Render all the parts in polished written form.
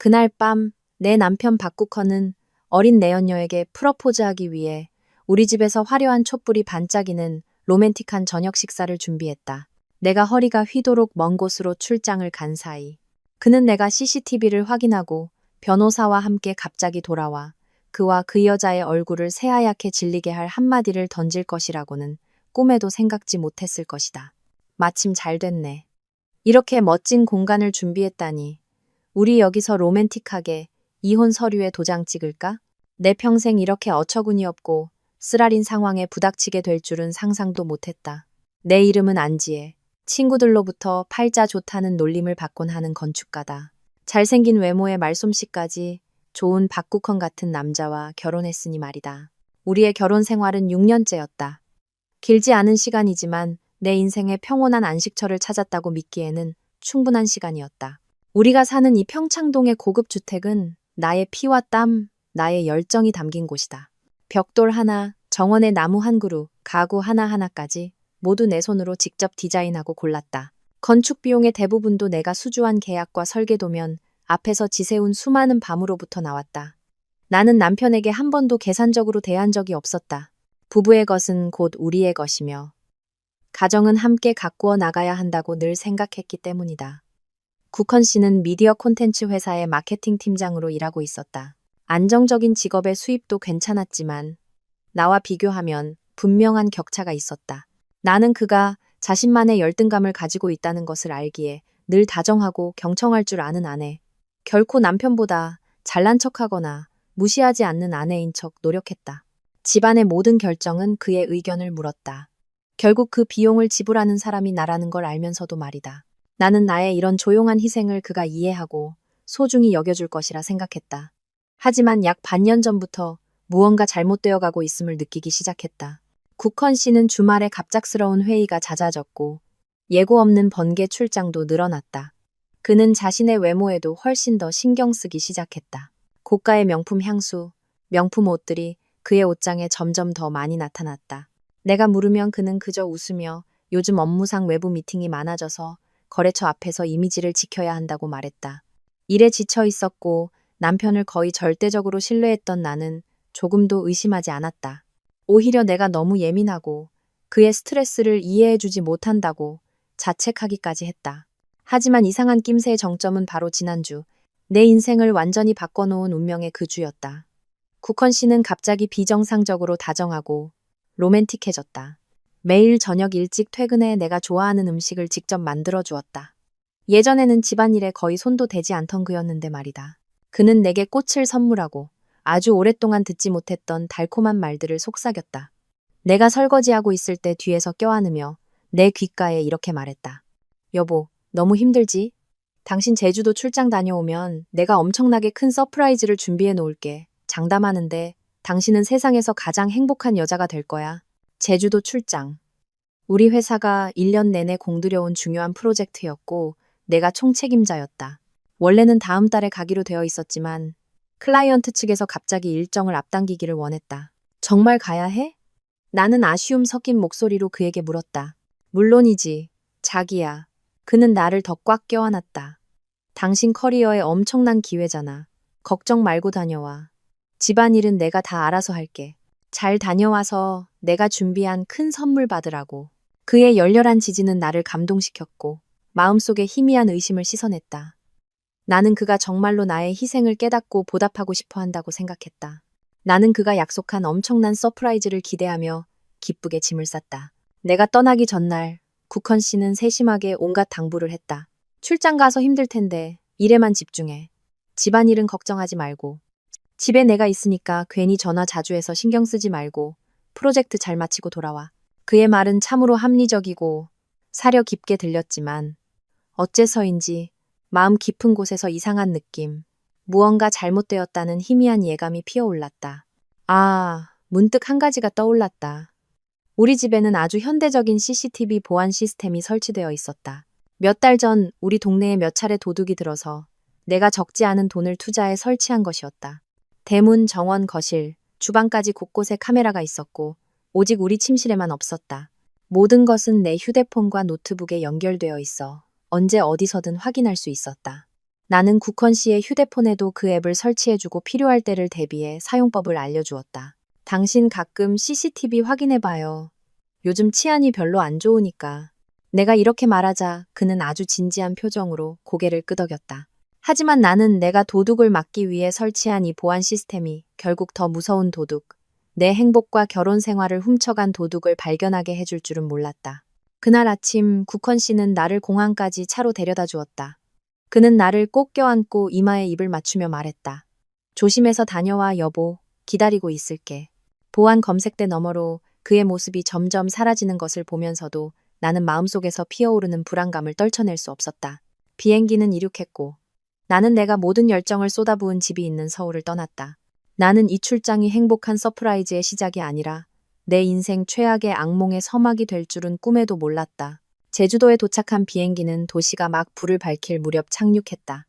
그날 밤 내 남편 박국헌은 어린 내연녀에게 프러포즈하기 위해 우리 집에서 화려한 촛불이 반짝이는 로맨틱한 저녁 식사를 준비했다. 내가 허리가 휘도록 먼 곳으로 출장을 간 사이 그는 내가 CCTV를 확인하고 변호사와 함께 갑자기 돌아와 그와 그 여자의 얼굴을 새하얗게 질리게 할 한마디를 던질 것이라고는 꿈에도 생각지 못했을 것이다. 마침 잘 됐네. 이렇게 멋진 공간을 준비했다니. 우리 여기서 로맨틱하게 이혼 서류에 도장 찍을까? 내 평생 이렇게 어처구니 없고 쓰라린 상황에 부닥치게 될 줄은 상상도 못했다. 내 이름은 안지혜. 친구들로부터 팔자 좋다는 놀림을 받곤 하는 건축가다. 잘생긴 외모에 말솜씨까지 좋은 박국헌 같은 남자와 결혼했으니 말이다. 우리의 결혼 생활은 6년째였다. 길지 않은 시간이지만 내 인생의 평온한 안식처를 찾았다고 믿기에는 충분한 시간이었다. 우리가 사는 이 평창동의 고급 주택은 나의 피와 땀, 나의 열정이 담긴 곳이다. 벽돌 하나, 정원의 나무 한 그루, 가구 하나하나까지 모두 내 손으로 직접 디자인하고 골랐다. 건축 비용의 대부분도 내가 수주한 계약과 설계도면 앞에서 지새운 수많은 밤으로부터 나왔다. 나는 남편에게 한 번도 계산적으로 대한 적이 없었다. 부부의 것은 곧 우리의 것이며 가정은 함께 가꾸어 나가야 한다고 늘 생각했기 때문이다. 국헌 씨는 미디어 콘텐츠 회사의 마케팅 팀장으로 일하고 있었다. 안정적인 직업의 수입도 괜찮았지만 나와 비교하면 분명한 격차가 있었다. 나는 그가 자신만의 열등감을 가지고 있다는 것을 알기에 늘 다정하고 경청할 줄 아는 아내. 결코 남편보다 잘난 척하거나 무시하지 않는 아내인 척 노력했다. 집안의 모든 결정은 그의 의견을 물었다. 결국 그 비용을 지불하는 사람이 나라는 걸 알면서도 말이다. 나는 나의 이런 조용한 희생을 그가 이해하고 소중히 여겨줄 것이라 생각했다. 하지만 약 반년 전부터 무언가 잘못되어 가고 있음을 느끼기 시작했다. 국헌 씨는 주말에 갑작스러운 회의가 잦아졌고 예고 없는 번개 출장도 늘어났다. 그는 자신의 외모에도 훨씬 더 신경 쓰기 시작했다. 고가의 명품 향수, 명품 옷들이 그의 옷장에 점점 더 많이 나타났다. 내가 물으면 그는 그저 웃으며 요즘 업무상 외부 미팅이 많아져서 거래처 앞에서 이미지를 지켜야 한다고 말했다. 일에 지쳐 있었고 남편을 거의 절대적으로 신뢰했던 나는 조금도 의심하지 않았다. 오히려 내가 너무 예민하고 그의 스트레스를 이해해주지 못한다고 자책하기까지 했다. 하지만 이상한 낌새의 정점은 바로 지난주, 내 인생을 완전히 바꿔놓은 운명의 그 주였다. 국헌 씨는 갑자기 비정상적으로 다정하고 로맨틱해졌다. 매일 저녁 일찍 퇴근해 내가 좋아하는 음식을 직접 만들어 주었다. 예전에는 집안일에 거의 손도 대지 않던 그였는데 말이다. 그는 내게 꽃을 선물하고 아주 오랫동안 듣지 못했던 달콤한 말들을 속삭였다. 내가 설거지하고 있을 때 뒤에서 껴안으며 내 귓가에 이렇게 말했다. 여보, 너무 힘들지? 당신 제주도 출장 다녀오면 내가 엄청나게 큰 서프라이즈를 준비해 놓을게. 장담하는데 당신은 세상에서 가장 행복한 여자가 될 거야. 제주도 출장. 우리 회사가 1년 내내 공들여온 중요한 프로젝트였고 내가 총책임자였다. 원래는 다음 달에 가기로 되어 있었지만 클라이언트 측에서 갑자기 일정을 앞당기기를 원했다. 정말 가야 해? 나는 아쉬움 섞인 목소리로 그에게 물었다. 물론이지, 자기야. 그는 나를 더 꽉 껴안았다. 당신 커리어에 엄청난 기회잖아. 걱정 말고 다녀와. 집안일은 내가 다 알아서 할게. 잘 다녀와서 내가 준비한 큰 선물 받으라고. 그의 열렬한 지지는 나를 감동시켰고 마음속에 희미한 의심을 씻어냈다. 나는 그가 정말로 나의 희생을 깨닫고 보답하고 싶어 한다고 생각했다. 나는 그가 약속한 엄청난 서프라이즈를 기대하며 기쁘게 짐을 쌌다. 내가 떠나기 전날 국헌 씨는 세심하게 온갖 당부를 했다. 출장 가서 힘들 텐데 일에만 집중해. 집안일은 걱정하지 말고. 집에 내가 있으니까 괜히 전화 자주 해서 신경 쓰지 말고 프로젝트 잘 마치고 돌아와. 그의 말은 참으로 합리적이고 사려 깊게 들렸지만 어째서인지 마음 깊은 곳에서 이상한 느낌, 무언가 잘못되었다는 희미한 예감이 피어올랐다. 문득 한 가지가 떠올랐다. 우리 집에는 아주 현대적인 CCTV 보안 시스템이 설치되어 있었다. 몇 달 전 우리 동네에 몇 차례 도둑이 들어서 내가 적지 않은 돈을 투자해 설치한 것이었다. 대문, 정원, 거실, 주방까지 곳곳에 카메라가 있었고 오직 우리 침실에만 없었다. 모든 것은 내 휴대폰과 노트북에 연결되어 있어 언제 어디서든 확인할 수 있었다. 나는 국헌 씨의 휴대폰에도 그 앱을 설치해주고 필요할 때를 대비해 사용법을 알려주었다. 당신 가끔 CCTV 확인해봐요. 요즘 치안이 별로 안 좋으니까. 내가 이렇게 말하자 그는 아주 진지한 표정으로 고개를 끄덕였다. 하지만 나는 내가 도둑을 막기 위해 설치한 이 보안 시스템이 결국 더 무서운 도둑, 내 행복과 결혼 생활을 훔쳐간 도둑을 발견하게 해줄 줄은 몰랐다. 그날 아침 국헌 씨는 나를 공항까지 차로 데려다 주었다. 그는 나를 꼭 껴안고 이마에 입을 맞추며 말했다. 조심해서 다녀와 여보, 기다리고 있을게. 보안 검색대 너머로 그의 모습이 점점 사라지는 것을 보면서도 나는 마음속에서 피어오르는 불안감을 떨쳐낼 수 없었다. 비행기는 이륙했고 나는 내가 모든 열정을 쏟아부은 집이 있는 서울을 떠났다. 나는 이 출장이 행복한 서프라이즈의 시작이 아니라 내 인생 최악의 악몽의 서막이 될 줄은 꿈에도 몰랐다. 제주도에 도착한 비행기는 도시가 막 불을 밝힐 무렵 착륙했다.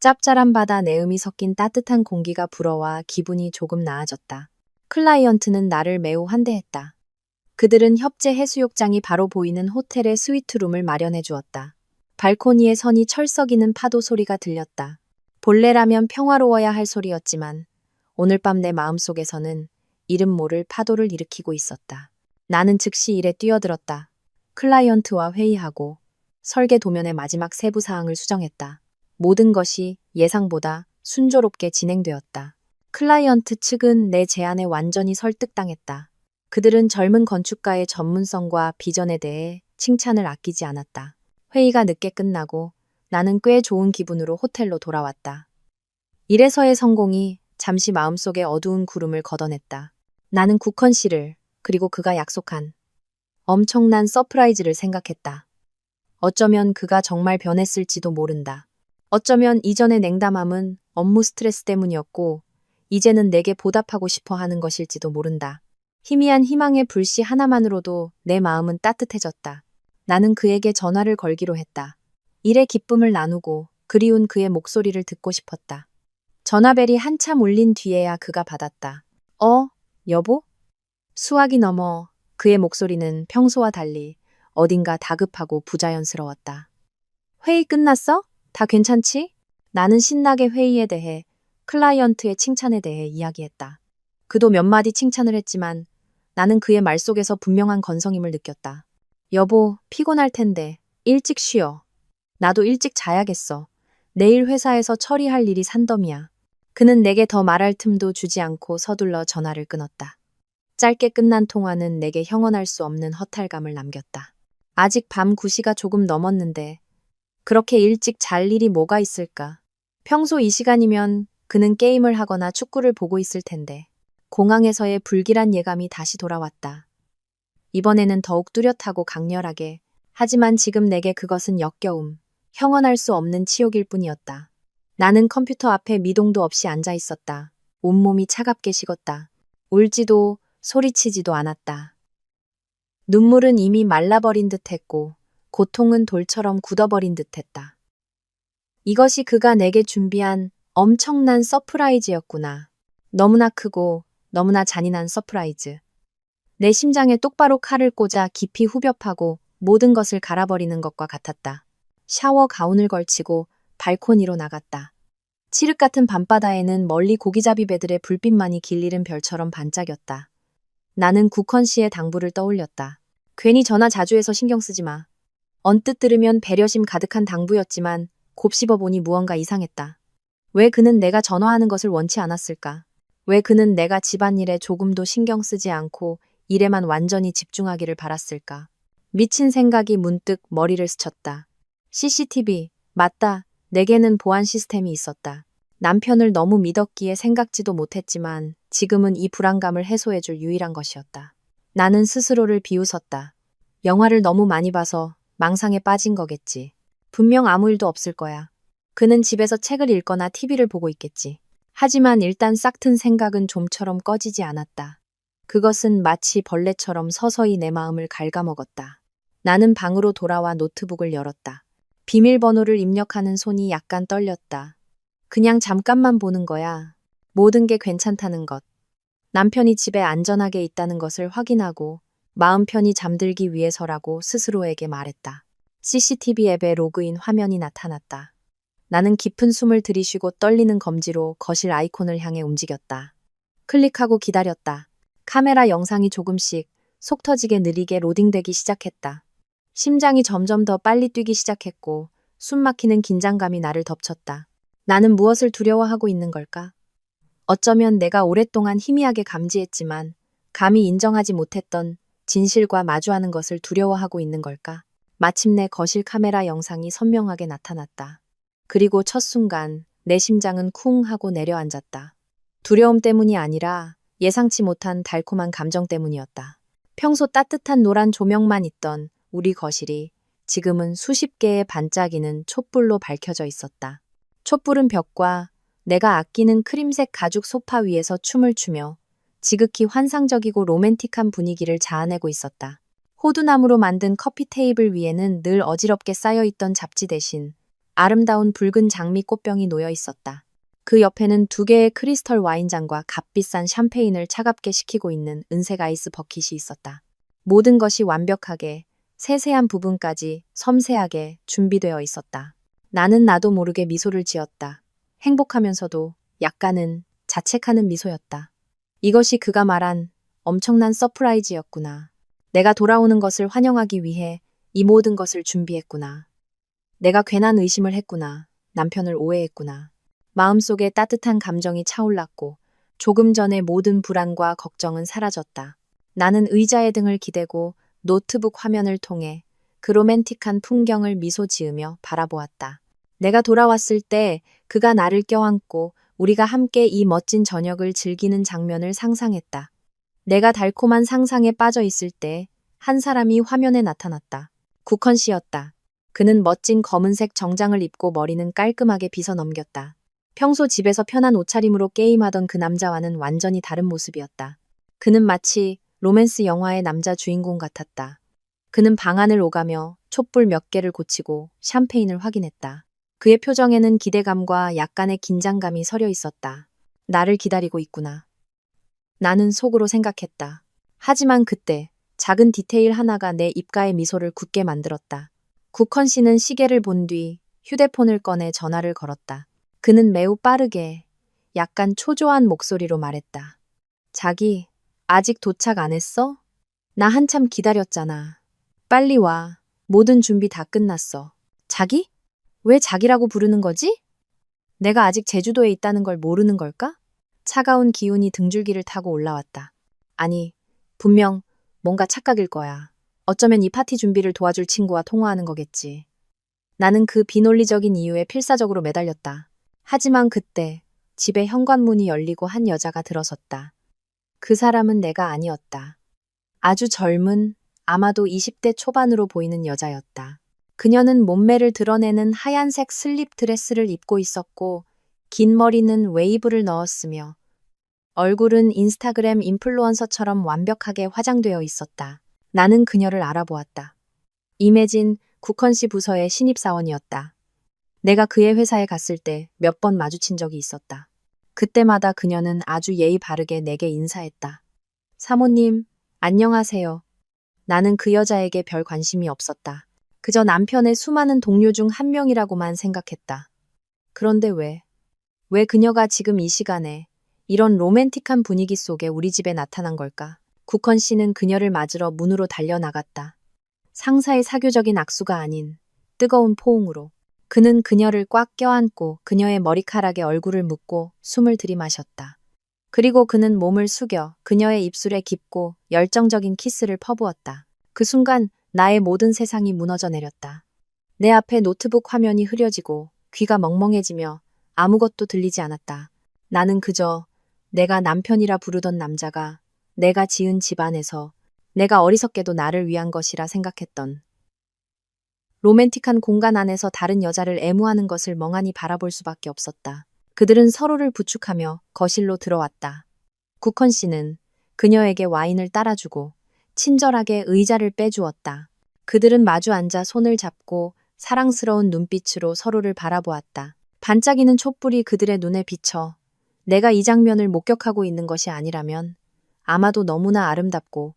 짭짤한 바다 내음이 섞인 따뜻한 공기가 불어와 기분이 조금 나아졌다. 클라이언트는 나를 매우 환대했다. 그들은 협재 해수욕장이 바로 보이는 호텔의 스위트룸을 마련해 주었다. 발코니에 서니 철썩이는 파도 소리가 들렸다. 본래라면 평화로워야 할 소리였지만 오늘 밤 내 마음속에서는 이름 모를 파도를 일으키고 있었다. 나는 즉시 일에 뛰어들었다. 클라이언트와 회의하고 설계 도면의 마지막 세부 사항을 수정했다. 모든 것이 예상보다 순조롭게 진행되었다. 클라이언트 측은 내 제안에 완전히 설득당했다. 그들은 젊은 건축가의 전문성과 비전에 대해 칭찬을 아끼지 않았다. 회의가 늦게 끝나고 나는 꽤 좋은 기분으로 호텔로 돌아왔다. 이래서의 성공이 잠시 마음속에 어두운 구름을 걷어냈다. 나는 국헌 씨를 그리고 그가 약속한 엄청난 서프라이즈를 생각했다. 어쩌면 그가 정말 변했을지도 모른다. 어쩌면 이전의 냉담함은 업무 스트레스 때문이었고 이제는 내게 보답하고 싶어 하는 것일지도 모른다. 희미한 희망의 불씨 하나만으로도 내 마음은 따뜻해졌다. 나는 그에게 전화를 걸기로 했다. 일의 기쁨을 나누고 그리운 그의 목소리를 듣고 싶었다. 전화벨이 한참 울린 뒤에야 그가 받았다. 여보? 수화기 넘어 그의 목소리는 평소와 달리 어딘가 다급하고 부자연스러웠다. 회의 끝났어? 다 괜찮지? 나는 신나게 회의에 대해, 클라이언트의 칭찬에 대해 이야기했다. 그도 몇 마디 칭찬을 했지만 나는 그의 말 속에서 분명한 건성임을 느꼈다. 여보, 피곤할 텐데 일찍 쉬어. 나도 일찍 자야겠어. 내일 회사에서 처리할 일이 산더미야. 그는 내게 더 말할 틈도 주지 않고 서둘러 전화를 끊었다. 짧게 끝난 통화는 내게 형언할 수 없는 허탈감을 남겼다. 아직 밤 9시가 조금 넘었는데 그렇게 일찍 잘 일이 뭐가 있을까? 평소 이 시간이면 그는 게임을 하거나 축구를 보고 있을 텐데. 공항에서의 불길한 예감이 다시 돌아왔다. 이번에는 더욱 뚜렷하고 강렬하게, 하지만 지금 내게 그것은 역겨움, 형언할 수 없는 치욕일 뿐이었다. 나는 컴퓨터 앞에 미동도 없이 앉아 있었다. 온몸이 차갑게 식었다. 울지도 소리치지도 않았다. 눈물은 이미 말라버린 듯했고 고통은 돌처럼 굳어버린 듯했다. 이것이 그가 내게 준비한 엄청난 서프라이즈였구나. 너무나 크고 너무나 잔인한 서프라이즈. 내 심장에 똑바로 칼을 꽂아 깊이 후벼파고 모든 것을 갈아버리는 것과 같았다. 샤워 가운을 걸치고 발코니로 나갔다. 칠흑 같은 밤바다에는 멀리 고기잡이 배들의 불빛만이 길리는 별처럼 반짝였다. 나는 국헌 씨의 당부를 떠올렸다. 괜히 전화 자주 해서 신경 쓰지 마. 언뜻 들으면 배려심 가득한 당부였지만 곱씹어 보니 무언가 이상했다. 왜 그는 내가 전화하는 것을 원치 않았을까? 왜 그는 내가 집안일에 조금도 신경 쓰지 않고 일에만 완전히 집중하기를 바랐을까? 미친 생각이 문득 머리를 스쳤다. CCTV, 맞다. 내게는 보안 시스템이 있었다. 남편을 너무 믿었기에 생각지도 못했지만 지금은 이 불안감을 해소해줄 유일한 것이었다. 나는 스스로를 비웃었다. 영화를 너무 많이 봐서 망상에 빠진 거겠지. 분명 아무 일도 없을 거야. 그는 집에서 책을 읽거나 TV를 보고 있겠지. 하지만 일단 싹튼 생각은 좀처럼 꺼지지 않았다. 그것은 마치 벌레처럼 서서히 내 마음을 갉아먹었다. 나는 방으로 돌아와 노트북을 열었다. 비밀번호를 입력하는 손이 약간 떨렸다. 그냥 잠깐만 보는 거야. 모든 게 괜찮다는 것. 남편이 집에 안전하게 있다는 것을 확인하고 마음 편히 잠들기 위해서라고 스스로에게 말했다. CCTV 앱의 로그인 화면이 나타났다. 나는 깊은 숨을 들이쉬고 떨리는 검지로 거실 아이콘을 향해 움직였다. 클릭하고 기다렸다. 카메라 영상이 조금씩 속 터지게 느리게 로딩되기 시작했다. 심장이 점점 더 빨리 뛰기 시작했고 숨 막히는 긴장감이 나를 덮쳤다. 나는 무엇을 두려워하고 있는 걸까? 어쩌면 내가 오랫동안 희미하게 감지했지만 감히 인정하지 못했던 진실과 마주하는 것을 두려워하고 있는 걸까? 마침내 거실 카메라 영상이 선명하게 나타났다. 그리고 첫 순간 내 심장은 쿵 하고 내려앉았다. 두려움 때문이 아니라 예상치 못한 달콤한 감정 때문이었다. 평소 따뜻한 노란 조명만 있던 우리 거실이 지금은 수십 개의 반짝이는 촛불로 밝혀져 있었다. 촛불은 벽과 내가 아끼는 크림색 가죽 소파 위에서 춤을 추며 지극히 환상적이고 로맨틱한 분위기를 자아내고 있었다. 호두나무로 만든 커피 테이블 위에는 늘 어지럽게 쌓여있던 잡지 대신 아름다운 붉은 장미 꽃병이 놓여 있었다. 그 옆에는 2개의 크리스털 와인잔과 값비싼 샴페인을 차갑게 식히고 있는 은색 아이스 버킷이 있었다. 모든 것이 완벽하게 세세한 부분까지 섬세하게 준비되어 있었다. 나는 나도 모르게 미소를 지었다. 행복하면서도 약간은 자책하는 미소였다. 이것이 그가 말한 엄청난 서프라이즈였구나. 내가 돌아오는 것을 환영하기 위해 이 모든 것을 준비했구나. 내가 괜한 의심을 했구나. 남편을 오해했구나. 마음속에 따뜻한 감정이 차올랐고 조금 전의 모든 불안과 걱정은 사라졌다. 나는 의자에 등을 기대고 노트북 화면을 통해 그 로맨틱한 풍경을 미소 지으며 바라보았다. 내가 돌아왔을 때 그가 나를 껴안고 우리가 함께 이 멋진 저녁을 즐기는 장면을 상상했다. 내가 달콤한 상상에 빠져 있을 때 한 사람이 화면에 나타났다. 국헌 씨였다. 그는 멋진 검은색 정장을 입고 머리는 깔끔하게 빗어 넘겼다. 평소 집에서 편한 옷차림으로 게임하던 그 남자와는 완전히 다른 모습이었다. 그는 마치 로맨스 영화의 남자 주인공 같았다. 그는 방 안을 오가며 촛불 몇 개를 고치고 샴페인을 확인했다. 그의 표정에는 기대감과 약간의 긴장감이 서려 있었다. 나를 기다리고 있구나. 나는 속으로 생각했다. 하지만 그때 작은 디테일 하나가 내 입가에 미소를 굳게 만들었다. 국헌 씨는 시계를 본 뒤 휴대폰을 꺼내 전화를 걸었다. 그는 매우 빠르게 약간 초조한 목소리로 말했다. 자기, 아직 도착 안 했어? 나 한참 기다렸잖아. 빨리 와. 모든 준비 다 끝났어. 자기? 왜 자기라고 부르는 거지? 내가 아직 제주도에 있다는 걸 모르는 걸까? 차가운 기운이 등줄기를 타고 올라왔다. 아니, 분명 뭔가 착각일 거야. 어쩌면 이 파티 준비를 도와줄 친구와 통화하는 거겠지. 나는 그 비논리적인 이유에 필사적으로 매달렸다. 하지만 그때 집의 현관문이 열리고 한 여자가 들어섰다. 그 사람은 내가 아니었다. 아주 젊은, 아마도 20대 초반으로 보이는 여자였다. 그녀는 몸매를 드러내는 하얀색 슬립 드레스를 입고 있었고 긴 머리는 웨이브를 넣었으며 얼굴은 인스타그램 인플루언서처럼 완벽하게 화장되어 있었다. 나는 그녀를 알아보았다. 임혜진 국헌 씨 부서의 신입사원이었다. 내가 그의 회사에 갔을 때 몇 번 마주친 적이 있었다. 그때마다 그녀는 아주 예의 바르게 내게 인사했다. 사모님, 안녕하세요. 나는 그 여자에게 별 관심이 없었다. 그저 남편의 수많은 동료 중 한 명이라고만 생각했다. 그런데 왜 그녀가 지금 이 시간에 이런 로맨틱한 분위기 속에 우리 집에 나타난 걸까? 국헌 씨는 그녀를 맞으러 문으로 달려나갔다. 상사의 사교적인 악수가 아닌 뜨거운 포옹으로. 그는 그녀를 꽉 껴안고 그녀의 머리카락에 얼굴을 묻고 숨을 들이마셨다. 그리고 그는 몸을 숙여 그녀의 입술에 깊고 열정적인 키스를 퍼부었다. 그 순간 나의 모든 세상이 무너져 내렸다. 내 앞에 노트북 화면이 흐려지고 귀가 멍멍해지며 아무것도 들리지 않았다. 나는 그저 내가 남편이라 부르던 남자가 내가 지은 집안에서 내가 어리석게도 나를 위한 것이라 생각했던 로맨틱한 공간 안에서 다른 여자를 애무하는 것을 멍하니 바라볼 수밖에 없었다. 그들은 서로를 부축하며 거실로 들어왔다. 국헌 씨는 그녀에게 와인을 따라주고 친절하게 의자를 빼주었다. 그들은 마주 앉아 손을 잡고 사랑스러운 눈빛으로 서로를 바라보았다. 반짝이는 촛불이 그들의 눈에 비쳐 내가 이 장면을 목격하고 있는 것이 아니라면 아마도 너무나 아름답고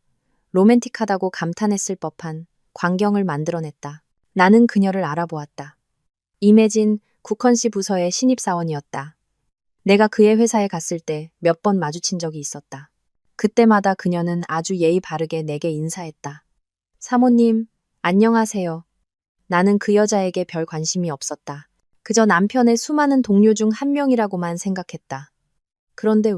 로맨틱하다고 감탄했을 법한 광경을 만들어냈다. 나는 그녀를 알아보았다. 임혜진 국헌 씨 부서의 신입사원이었다. 내가 그의 회사에 갔을 때 몇 번 마주친 적이 있었다. 그때마다 그녀는 아주 예의 바르게 내게 인사했다. 사모님, 안녕하세요. 나는 그 여자에게 별 관심이 없었다. 그저 남편의 수많은 동료 중 한 명이라고만 생각했다. 그런데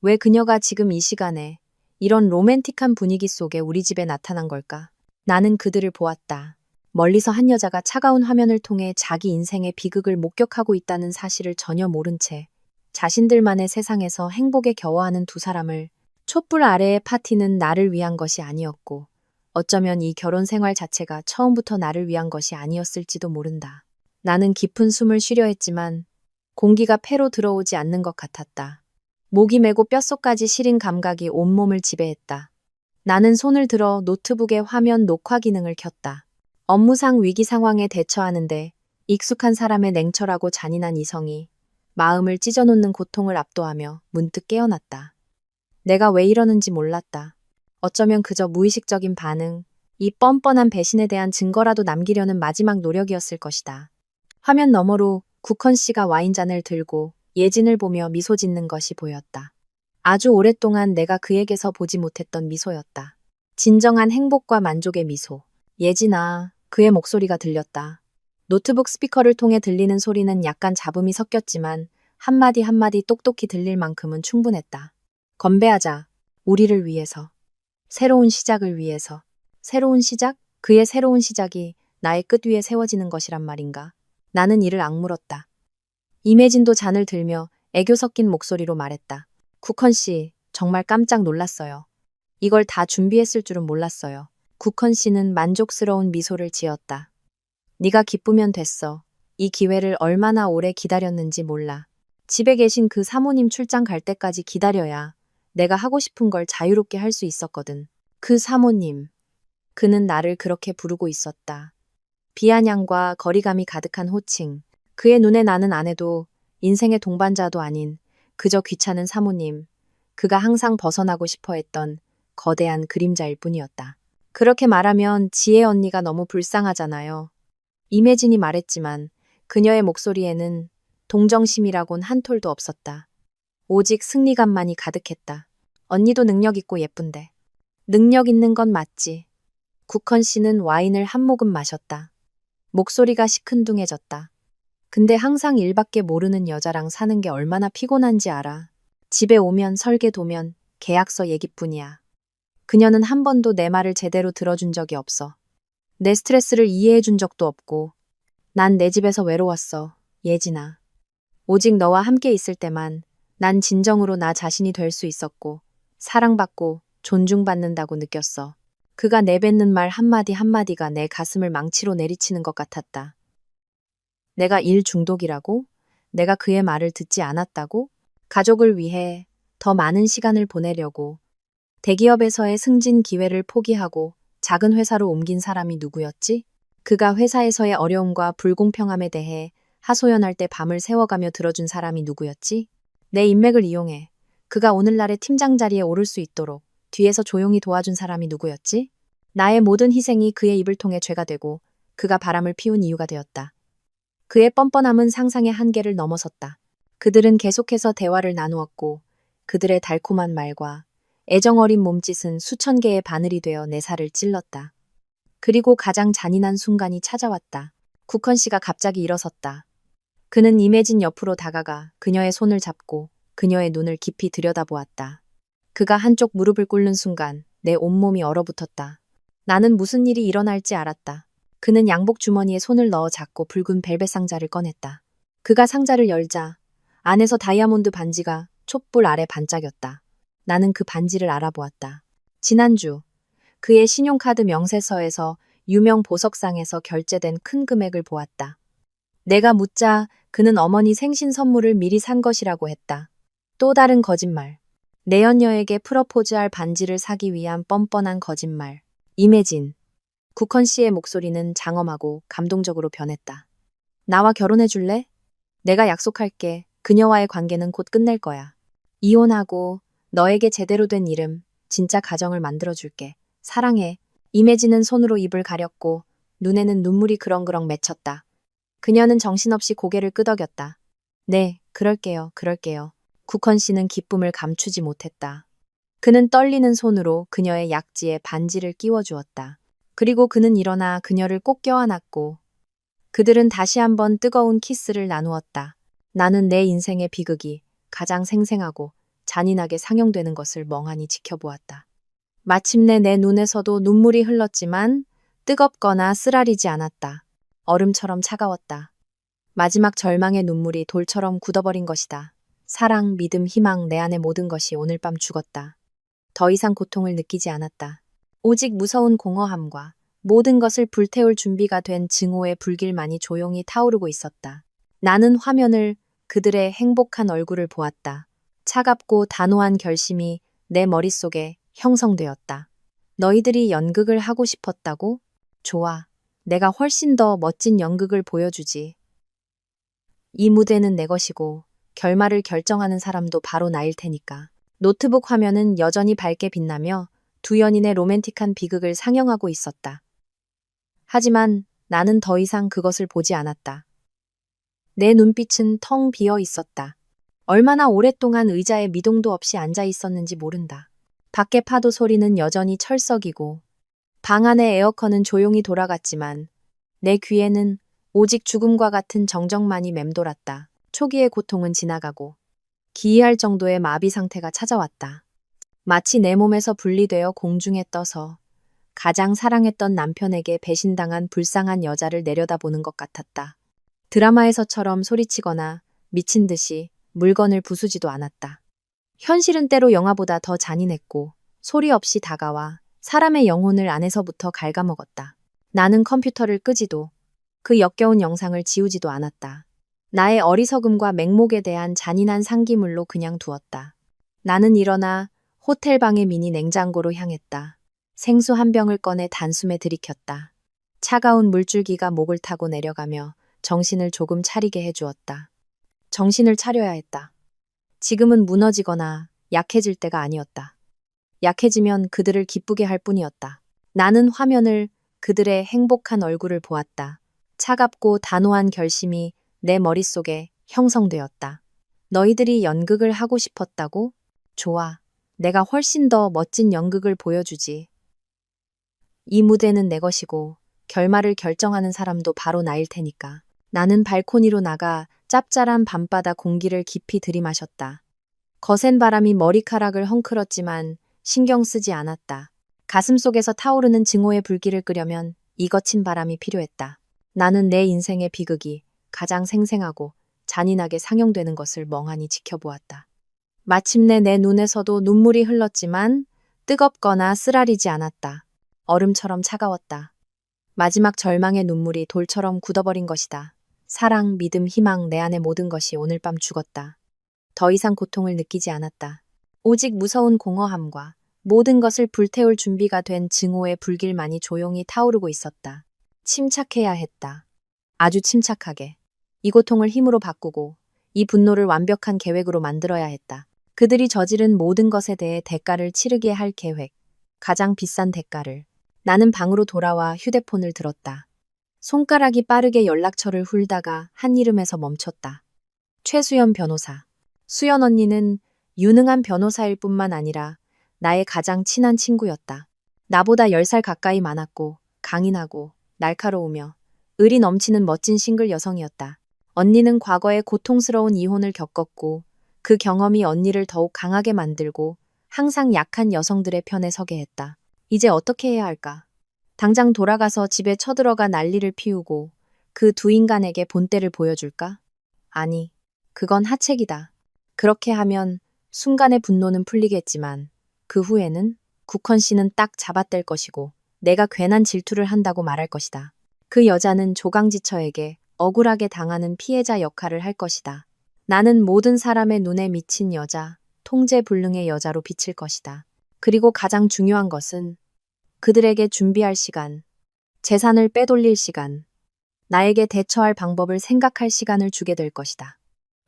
왜 그녀가 지금 이 시간에 이런 로맨틱한 분위기 속에 우리 집에 나타난 걸까? 나는 그들을 보았다. 멀리서 한 여자가 차가운 화면을 통해 자기 인생의 비극을 목격하고 있다는 사실을 전혀 모른 채 자신들만의 세상에서 행복에 겨워하는 두 사람을. 촛불 아래의 파티는 나를 위한 것이 아니었고 어쩌면 이 결혼 생활 자체가 처음부터 나를 위한 것이 아니었을지도 모른다. 나는 깊은 숨을 쉬려 했지만 공기가 폐로 들어오지 않는 것 같았다. 목이 메고 뼛속까지 시린 감각이 온몸을 지배했다. 나는 손을 들어 노트북의 화면 녹화 기능을 켰다. 업무상 위기 상황에 대처하는데 익숙한 사람의 냉철하고 잔인한 이성이 마음을 찢어놓는 고통을 압도하며 문득 깨어났다. 내가 왜 이러는지 몰랐다. 어쩌면 그저 무의식적인 반응, 이 뻔뻔한 배신에 대한 증거라도 남기려는 마지막 노력이었을 것이다. 화면 너머로 국헌 씨가 와인잔을 들고 예진을 보며 미소 짓는 것이 보였다. 아주 오랫동안 내가 그에게서 보지 못했던 미소였다. 진정한 행복과 만족의 미소. 예진아, 그의 목소리가 들렸다. 노트북 스피커를 통해 들리는 소리는 약간 잡음이 섞였지만 한마디 한마디 똑똑히 들릴 만큼은 충분했다. 건배하자. 우리를 위해서. 새로운 시작을 위해서. 새로운 시작? 그의 새로운 시작이 나의 끝 위에 세워지는 것이란 말인가? 나는 이를 악물었다. 임혜진도 잔을 들며 애교 섞인 목소리로 말했다. 국헌 씨, 정말 깜짝 놀랐어요. 이걸 다 준비했을 줄은 몰랐어요. 국헌 씨는 만족스러운 미소를 지었다. 네가 기쁘면 됐어. 이 기회를 얼마나 오래 기다렸는지 몰라. 집에 계신 그 사모님 출장 갈 때까지 기다려야 내가 하고 싶은 걸 자유롭게 할 수 있었거든. 그 사모님. 그는 나를 그렇게 부르고 있었다. 비아냥과 거리감이 가득한 호칭. 그의 눈에 나는 아내도 인생의 동반자도 아닌 그저 귀찮은 사모님. 그가 항상 벗어나고 싶어 했던 거대한 그림자일 뿐이었다. 그렇게 말하면 지혜 언니가 너무 불쌍하잖아요. 임혜진이 말했지만 그녀의 목소리에는 동정심이라곤 한 톨도 없었다. 오직 승리감만이 가득했다. 언니도 능력 있고 예쁜데. 능력 있는 건 맞지. 국헌 씨는 와인을 한 모금 마셨다. 목소리가 시큰둥해졌다. 근데 항상 일밖에 모르는 여자랑 사는 게 얼마나 피곤한지 알아. 집에 오면 설계 도면 계약서 얘기뿐이야. 그녀는 한 번도 내 말을 제대로 들어준 적이 없어. 내 스트레스를 이해해 준 적도 없고. 난 내 집에서 외로웠어, 예진아. 오직 너와 함께 있을 때만 난 진정으로 나 자신이 될 수 있었고 사랑받고 존중받는다고 느꼈어. 그가 내뱉는 말 한마디 한마디가 내 가슴을 망치로 내리치는 것 같았다. 내가 일 중독이라고? 내가 그의 말을 듣지 않았다고? 가족을 위해 더 많은 시간을 보내려고 대기업에서의 승진 기회를 포기하고 작은 회사로 옮긴 사람이 누구였지? 그가 회사에서의 어려움과 불공평함에 대해 하소연할 때 밤을 새워가며 들어준 사람이 누구였지? 내 인맥을 이용해 그가 오늘날의 팀장 자리에 오를 수 있도록 뒤에서 조용히 도와준 사람이 누구였지? 나의 모든 희생이 그의 입을 통해 죄가 되고 그가 바람을 피운 이유가 되었다. 그의 뻔뻔함은 상상의 한계를 넘어섰다. 그들은 계속해서 대화를 나누었고 그들의 달콤한 말과 애정어린 몸짓은 수천 개의 바늘이 되어 내 살을 찔렀다. 그리고 가장 잔인한 순간이 찾아왔다. 국헌 씨가 갑자기 일어섰다. 그는 임혜진 옆으로 다가가 그녀의 손을 잡고 그녀의 눈을 깊이 들여다보았다. 그가 한쪽 무릎을 꿇는 순간 내 온몸이 얼어붙었다. 나는 무슨 일이 일어날지 알았다. 그는 양복 주머니에 손을 넣어 잡고 붉은 벨벳 상자를 꺼냈다. 그가 상자를 열자 안에서 다이아몬드 반지가 촛불 아래 반짝였다. 나는 그 반지를 알아보았다. 지난주 그의 신용카드 명세서에서 유명 보석상에서 결제된 큰 금액을 보았다. 내가 묻자 그는 어머니 생신 선물을 미리 산 것이라고 했다. 또 다른 거짓말. 내연녀에게 프러포즈할 반지를 사기 위한 뻔뻔한 거짓말. 임혜진. 국헌 씨의 목소리는 장엄하고 감동적으로 변했다. 나와 결혼해 줄래? 내가 약속할게. 그녀와의 관계는 곧 끝낼 거야. 이혼하고 너에게 제대로 된 이름, 진짜 가정을 만들어줄게. 사랑해. 임혜진은 손으로 입을 가렸고 눈에는 눈물이 그렁그렁 맺혔다. 그녀는 정신없이 고개를 끄덕였다. 네, 그럴게요. 국헌 씨는 기쁨을 감추지 못했다. 그는 떨리는 손으로 그녀의 약지에 반지를 끼워주었다. 그리고 그는 일어나 그녀를 꼭 껴안았고 그들은 다시 한번 뜨거운 키스를 나누었다. 나는 내 인생의 비극이 가장 생생하고 잔인하게 상영되는 것을 멍하니 지켜보았다. 마침내 내 눈에서도 눈물이 흘렀지만 뜨겁거나 쓰라리지 않았다. 얼음처럼 차가웠다. 마지막 절망의 눈물이 돌처럼 굳어버린 것이다. 사랑, 믿음, 희망, 내 안의 모든 것이 오늘 밤 죽었다. 더 이상 고통을 느끼지 않았다. 오직 무서운 공허함과 모든 것을 불태울 준비가 된 증오의 불길만이 조용히 타오르고 있었다. 나는 화면을 그들의 행복한 얼굴을 보았다. 차갑고 단호한 결심이 내 머릿속에 형성되었다. 너희들이 연극을 하고 싶었다고? 좋아. 내가 훨씬 더 멋진 연극을 보여주지. 이 무대는 내 것이고 결말을 결정하는 사람도 바로 나일 테니까. 노트북 화면은 여전히 밝게 빛나며 두 연인의 로맨틱한 비극을 상영하고 있었다. 하지만 나는 더 이상 그것을 보지 않았다. 내 눈빛은 텅 비어 있었다. 얼마나 오랫동안 의자에 미동도 없이 앉아 있었는지 모른다. 밖의 파도 소리는 여전히 철썩이고 방 안의 에어컨은 조용히 돌아갔지만 내 귀에는 오직 죽음과 같은 정적만이 맴돌았다. 초기의 고통은 지나가고 기이할 정도의 마비 상태가 찾아왔다. 마치 내 몸에서 분리되어 공중에 떠서 가장 사랑했던 남편에게 배신당한 불쌍한 여자를 내려다보는 것 같았다. 드라마에서처럼 소리치거나 미친 듯이 물건을 부수지도 않았다. 현실은 때로 영화보다 더 잔인했고 소리 없이 다가와 사람의 영혼을 안에서부터 갉아먹었다. 나는 컴퓨터를 끄지도 그 역겨운 영상을 지우지도 않았다. 나의 어리석음과 맹목에 대한 잔인한 상기물로 그냥 두었다. 나는 일어나 호텔방의 미니 냉장고로 향했다. 생수 한 병을 꺼내 단숨에 들이켰다. 차가운 물줄기가 목을 타고 내려가며 정신을 조금 차리게 해주었다. 정신을 차려야 했다. 지금은 무너지거나 약해질 때가 아니었다. 약해지면 그들을 기쁘게 할 뿐이었다. 나는 화면을 그들의 행복한 얼굴을 보았다. 차갑고 단호한 결심이 내 머릿속에 형성되었다. 너희들이 연극을 하고 싶었다고? 좋아. 내가 훨씬 더 멋진 연극을 보여주지. 이 무대는 내 것이고 결말을 결정하는 사람도 바로 나일 테니까. 나는 발코니로 나가 짭짤한 밤바다 공기를 깊이 들이마셨다. 거센 바람이 머리카락을 헝클었지만 신경 쓰지 않았다. 가슴속에서 타오르는 증오의 불길을 끄려면 이 거친 바람이 필요했다. 나는 내 인생의 비극이 가장 생생하고 잔인하게 상영되는 것을 멍하니 지켜보았다. 마침내 내 눈에서도 눈물이 흘렀지만 뜨겁거나 쓰라리지 않았다. 얼음처럼 차가웠다. 마지막 절망의 눈물이 돌처럼 굳어버린 것이다. 사랑, 믿음, 희망, 내 안의 모든 것이 오늘 밤 죽었다. 더 이상 고통을 느끼지 않았다. 오직 무서운 공허함과 모든 것을 불태울 준비가 된 증오의 불길만이 조용히 타오르고 있었다. 침착해야 했다. 아주 침착하게. 이 고통을 힘으로 바꾸고 이 분노를 완벽한 계획으로 만들어야 했다. 그들이 저지른 모든 것에 대해 대가를 치르게 할 계획. 가장 비싼 대가를. 나는 방으로 돌아와 휴대폰을 들었다. 손가락이 빠르게 연락처를 훑다가 한 이름에서 멈췄다. 최수연 변호사. 수연 언니는 유능한 변호사일 뿐만 아니라 나의 가장 친한 친구였다. 나보다 10살 가까이 많았고 강인하고 날카로우며 의리 넘치는 멋진 싱글 여성이었다. 언니는 과거에 고통스러운 이혼을 겪었고 그 경험이 언니를 더욱 강하게 만들고 항상 약한 여성들의 편에 서게 했다. 이제 어떻게 해야 할까? 당장 돌아가서 집에 쳐들어가 난리를 피우고 그 두 인간에게 본때를 보여줄까? 아니, 그건 하책이다. 그렇게 하면 순간의 분노는 풀리겠지만 그 후에는 국헌 씨는 딱 잡아뗄 것이고 내가 괜한 질투를 한다고 말할 것이다. 그 여자는 조강지처에게 억울하게 당하는 피해자 역할을 할 것이다. 나는 모든 사람의 눈에 미친 여자, 통제불능의 여자로 비칠 것이다. 그리고 가장 중요한 것은 그들에게 준비할 시간, 재산을 빼돌릴 시간, 나에게 대처할 방법을 생각할 시간을 주게 될 것이다.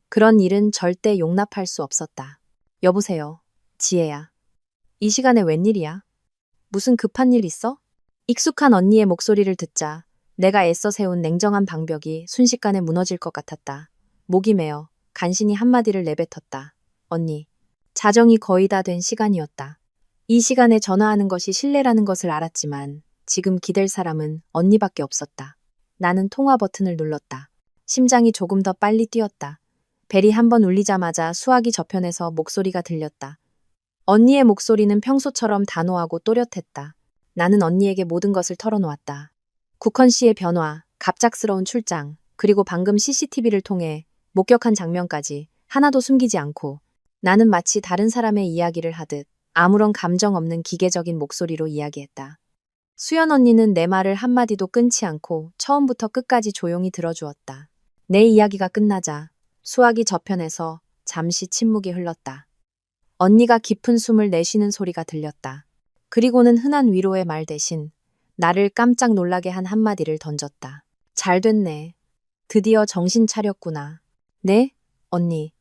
그런 일은 절대 용납할 수 없었다. 여보세요, 지혜야. 이 시간에 웬일이야? 무슨 급한 일 있어? 익숙한 언니의 목소리를 듣자 내가 애써 세운 냉정한 방벽이 순식간에 무너질 것 같았다. 목이 메어 간신히 한마디를 내뱉었다. 언니, 자정이 거의 다 된 시간이었다. 이 시간에 전화하는 것이 실례라는 것을 알았지만 지금 기댈 사람은 언니밖에 없었다. 나는 통화 버튼을 눌렀다. 심장이 조금 더 빨리 뛰었다. 벨이 한 번 울리자마자 수화기 저편에서 목소리가 들렸다. 언니의 목소리는 평소처럼 단호하고 또렷했다. 나는 언니에게 모든 것을 털어놓았다. 국헌 씨의 변화, 갑작스러운 출장, 그리고 방금 CCTV를 통해 목격한 장면까지 하나도 숨기지 않고 나는 마치 다른 사람의 이야기를 하듯 아무런 감정 없는 기계적인 목소리로 이야기했다. 수연 언니는 내 말을 한마디도 끊지 않고 처음부터 끝까지 조용히 들어주었다. 내 이야기가 끝나자 수화기 저편에서 잠시 침묵이 흘렀다. 언니가 깊은 숨을 내쉬는 소리가 들렸다. 그리고는 흔한 위로의 말 대신 나를 깜짝 놀라게 한 한마디를 던졌다. 잘 됐네. 드디어 정신 차렸구나. 네? 언니.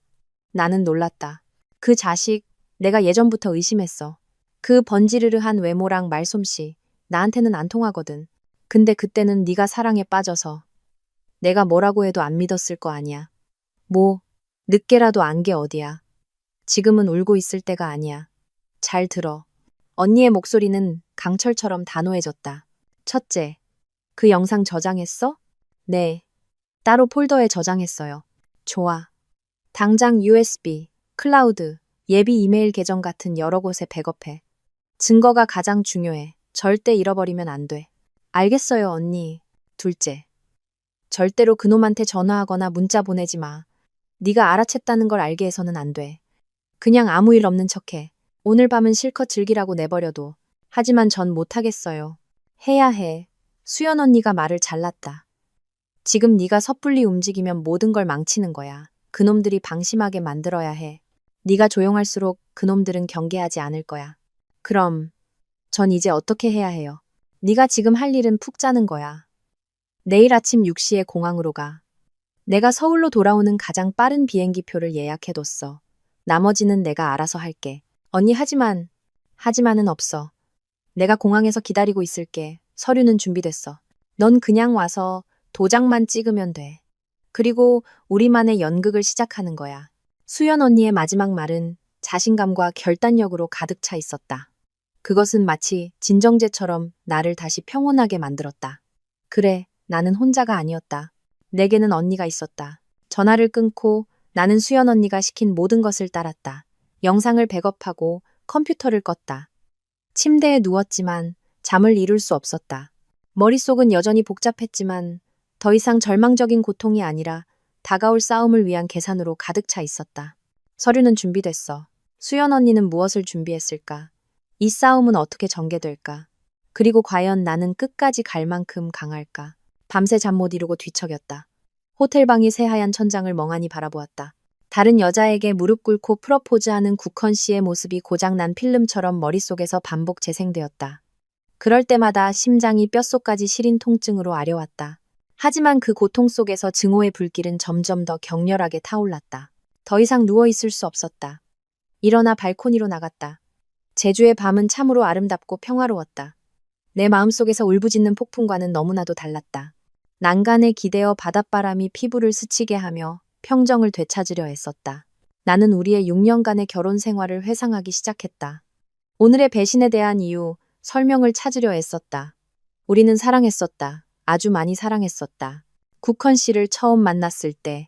나는 놀랐다. 그 자식, 내가 예전부터 의심했어. 그 번지르르한 외모랑 말솜씨, 나한테는 안 통하거든. 근데 그때는 네가 사랑에 빠져서 내가 뭐라고 해도 안 믿었을 거 아니야. 뭐, 늦게라도 안 게 어디야. 지금은 울고 있을 때가 아니야. 잘 들어. 언니의 목소리는 강철처럼 단호해졌다. 첫째, 그 영상 저장했어? 네. 따로 폴더에 저장했어요. 좋아. 당장 USB, 클라우드, 예비 이메일 계정 같은 여러 곳에 백업해. 증거가 가장 중요해. 절대 잃어버리면 안 돼. 알겠어요, 언니. 둘째, 절대로 그놈한테 전화하거나 문자 보내지 마. 네가 알아챘다는 걸 알게 해서는 안 돼. 그냥 아무 일 없는 척해. 오늘 밤은 실컷 즐기라고 내버려둬. 하지만 전 못하겠어요. 해야 해. 수연 언니가 말을 잘랐다. 지금 네가 섣불리 움직이면 모든 걸 망치는 거야. 그놈들이 방심하게 만들어야 해. 네가 조용할수록 그놈들은 경계하지 않을 거야. 그럼 전 이제 어떻게 해야 해요? 네가 지금 할 일은 푹 자는 거야. 내일 아침 6시에 공항으로 가. 내가 서울로 돌아오는 가장 빠른 비행기표를 예약해뒀어. 나머지는 내가 알아서 할게. 언니 하지만은 없어. 내가 공항에서 기다리고 있을게. 서류는 준비됐어. 넌 그냥 와서 도장만 찍으면 돼. 그리고 우리만의 연극을 시작하는 거야. 수연 언니의 마지막 말은 자신감과 결단력으로 가득 차 있었다. 그것은 마치 진정제처럼 나를 다시 평온하게 만들었다. 그래, 나는 혼자가 아니었다. 내게는 언니가 있었다. 전화를 끊고 나는 수연 언니가 시킨 모든 것을 따랐다. 영상을 백업하고 컴퓨터를 껐다. 침대에 누웠지만 잠을 이룰 수 없었다. 머릿속은 여전히 복잡했지만 더 이상 절망적인 고통이 아니라 다가올 싸움을 위한 계산으로 가득 차 있었다. 서류는 준비됐어. 수연 언니는 무엇을 준비했을까? 이 싸움은 어떻게 전개될까? 그리고 과연 나는 끝까지 갈 만큼 강할까? 밤새 잠 못 이루고 뒤척였다. 호텔방이 새하얀 천장을 멍하니 바라보았다. 다른 여자에게 무릎 꿇고 프러포즈하는 국헌 씨의 모습이 고장난 필름처럼 머릿속에서 반복 재생되었다. 그럴 때마다 심장이 뼛속까지 시린 통증으로 아려왔다. 하지만 그 고통 속에서 증오의 불길은 점점 더 격렬하게 타올랐다. 더 이상 누워있을 수 없었다. 일어나 발코니로 나갔다. 제주의 밤은 참으로 아름답고 평화로웠다. 내 마음속에서 울부짖는 폭풍과는 너무나도 달랐다. 난간에 기대어 바닷바람이 피부를 스치게 하며 평정을 되찾으려 애썼다. 나는 우리의 6년간의 결혼 생활을 회상하기 시작했다. 오늘의 배신에 대한 이유, 설명을 찾으려 애썼다. 우리는 사랑했었다. 아주 많이 사랑했었다. 국헌 씨를 처음 만났을 때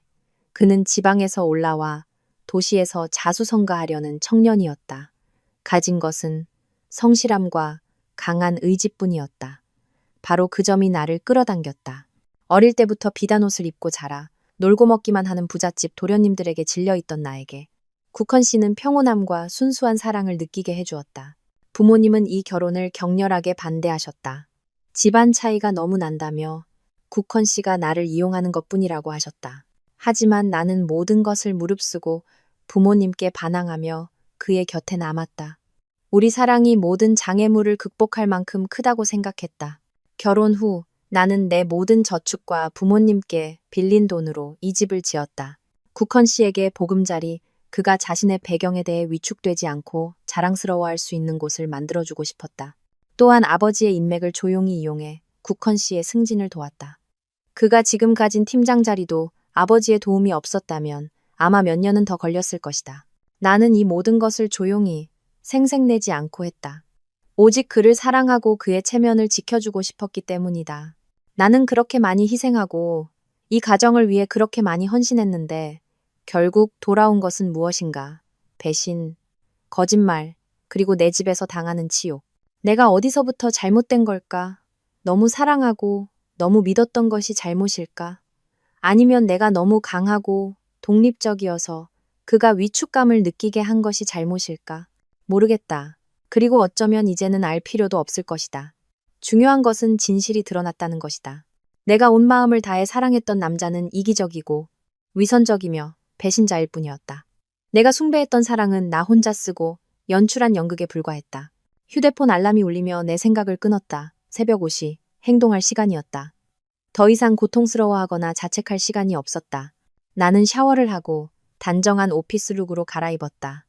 그는 지방에서 올라와 도시에서 자수성가하려는 청년이었다. 가진 것은 성실함과 강한 의지뿐이었다. 바로 그 점이 나를 끌어당겼다. 어릴 때부터 비단 옷을 입고 자라 놀고 먹기만 하는 부잣집 도련님들에게 질려있던 나에게 국헌 씨는 평온함과 순수한 사랑을 느끼게 해주었다. 부모님은 이 결혼을 격렬하게 반대하셨다. 집안 차이가 너무 난다며 국헌 씨가 나를 이용하는 것뿐이라고 하셨다. 하지만 나는 모든 것을 무릅쓰고 부모님께 반항하며 그의 곁에 남았다. 우리 사랑이 모든 장애물을 극복할 만큼 크다고 생각했다. 결혼 후 나는 내 모든 저축과 부모님께 빌린 돈으로 이 집을 지었다. 국헌 씨에게 보금자리, 그가 자신의 배경에 대해 위축되지 않고 자랑스러워할 수 있는 곳을 만들어주고 싶었다. 또한 아버지의 인맥을 조용히 이용해 국헌 씨의 승진을 도왔다. 그가 지금 가진 팀장 자리도 아버지의 도움이 없었다면 아마 몇 년은 더 걸렸을 것이다. 나는 이 모든 것을 조용히 생색내지 않고 했다. 오직 그를 사랑하고 그의 체면을 지켜주고 싶었기 때문이다. 나는 그렇게 많이 희생하고 이 가정을 위해 그렇게 많이 헌신했는데 결국 돌아온 것은 무엇인가? 배신, 거짓말, 그리고 내 집에서 당하는 치욕. 내가 어디서부터 잘못된 걸까? 너무 사랑하고 너무 믿었던 것이 잘못일까? 아니면 내가 너무 강하고 독립적이어서 그가 위축감을 느끼게 한 것이 잘못일까? 모르겠다. 그리고 어쩌면 이제는 알 필요도 없을 것이다. 중요한 것은 진실이 드러났다는 것이다. 내가 온 마음을 다해 사랑했던 남자는 이기적이고 위선적이며 배신자일 뿐이었다. 내가 숭배했던 사랑은 나 혼자 쓰고 연출한 연극에 불과했다. 휴대폰 알람이 울리며 내 생각을 끊었다. 새벽 5시, 행동할 시간이었다. 더 이상 고통스러워하거나 자책할 시간이 없었다. 나는 샤워를 하고 단정한 오피스룩으로 갈아입었다.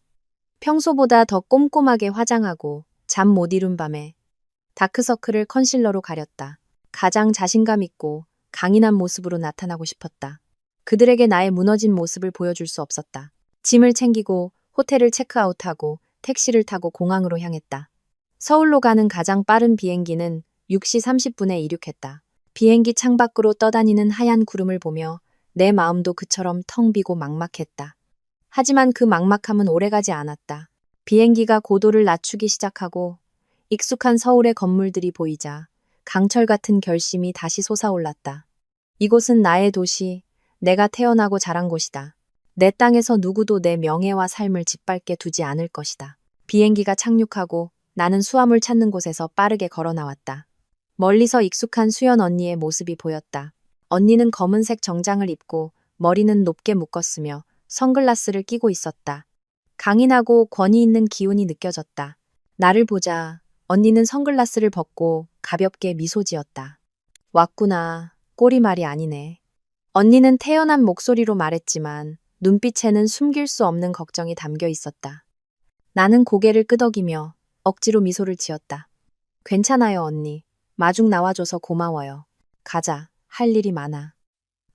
평소보다 더 꼼꼼하게 화장하고 잠 못 이룬 밤에 다크서클을 컨실러로 가렸다. 가장 자신감 있고 강인한 모습으로 나타나고 싶었다. 그들에게 나의 무너진 모습을 보여줄 수 없었다. 짐을 챙기고 호텔을 체크아웃하고 택시를 타고 공항으로 향했다. 서울로 가는 가장 빠른 비행기는 6시 30분에 이륙했다. 비행기 창밖으로 떠다니는 하얀 구름을 보며 내 마음도 그처럼 텅 비고 막막했다. 하지만 그 막막함은 오래가지 않았다. 비행기가 고도를 낮추기 시작하고 익숙한 서울의 건물들이 보이자 강철 같은 결심이 다시 솟아올랐다. 이곳은 나의 도시, 내가 태어나고 자란 곳이다. 내 땅에서 누구도 내 명예와 삶을 짓밟게 두지 않을 것이다. 비행기가 착륙하고 나는 수암을 찾는 곳에서 빠르게 걸어 나왔다. 멀리서 익숙한 수연 언니의 모습이 보였다. 언니는 검은색 정장을 입고 머리는 높게 묶었으며 선글라스를 끼고 있었다. 강인하고 권위 있는 기운이 느껴졌다. 나를 보자 언니는 선글라스를 벗고 가볍게 미소 지었다. 왔구나. 꼬리말이 아니네. 언니는 태연한 목소리로 말했지만 눈빛에는 숨길 수 없는 걱정이 담겨 있었다. 나는 고개를 끄덕이며 억지로 미소를 지었다. 괜찮아요, 언니. 마중 나와줘서 고마워요. 가자. 할 일이 많아.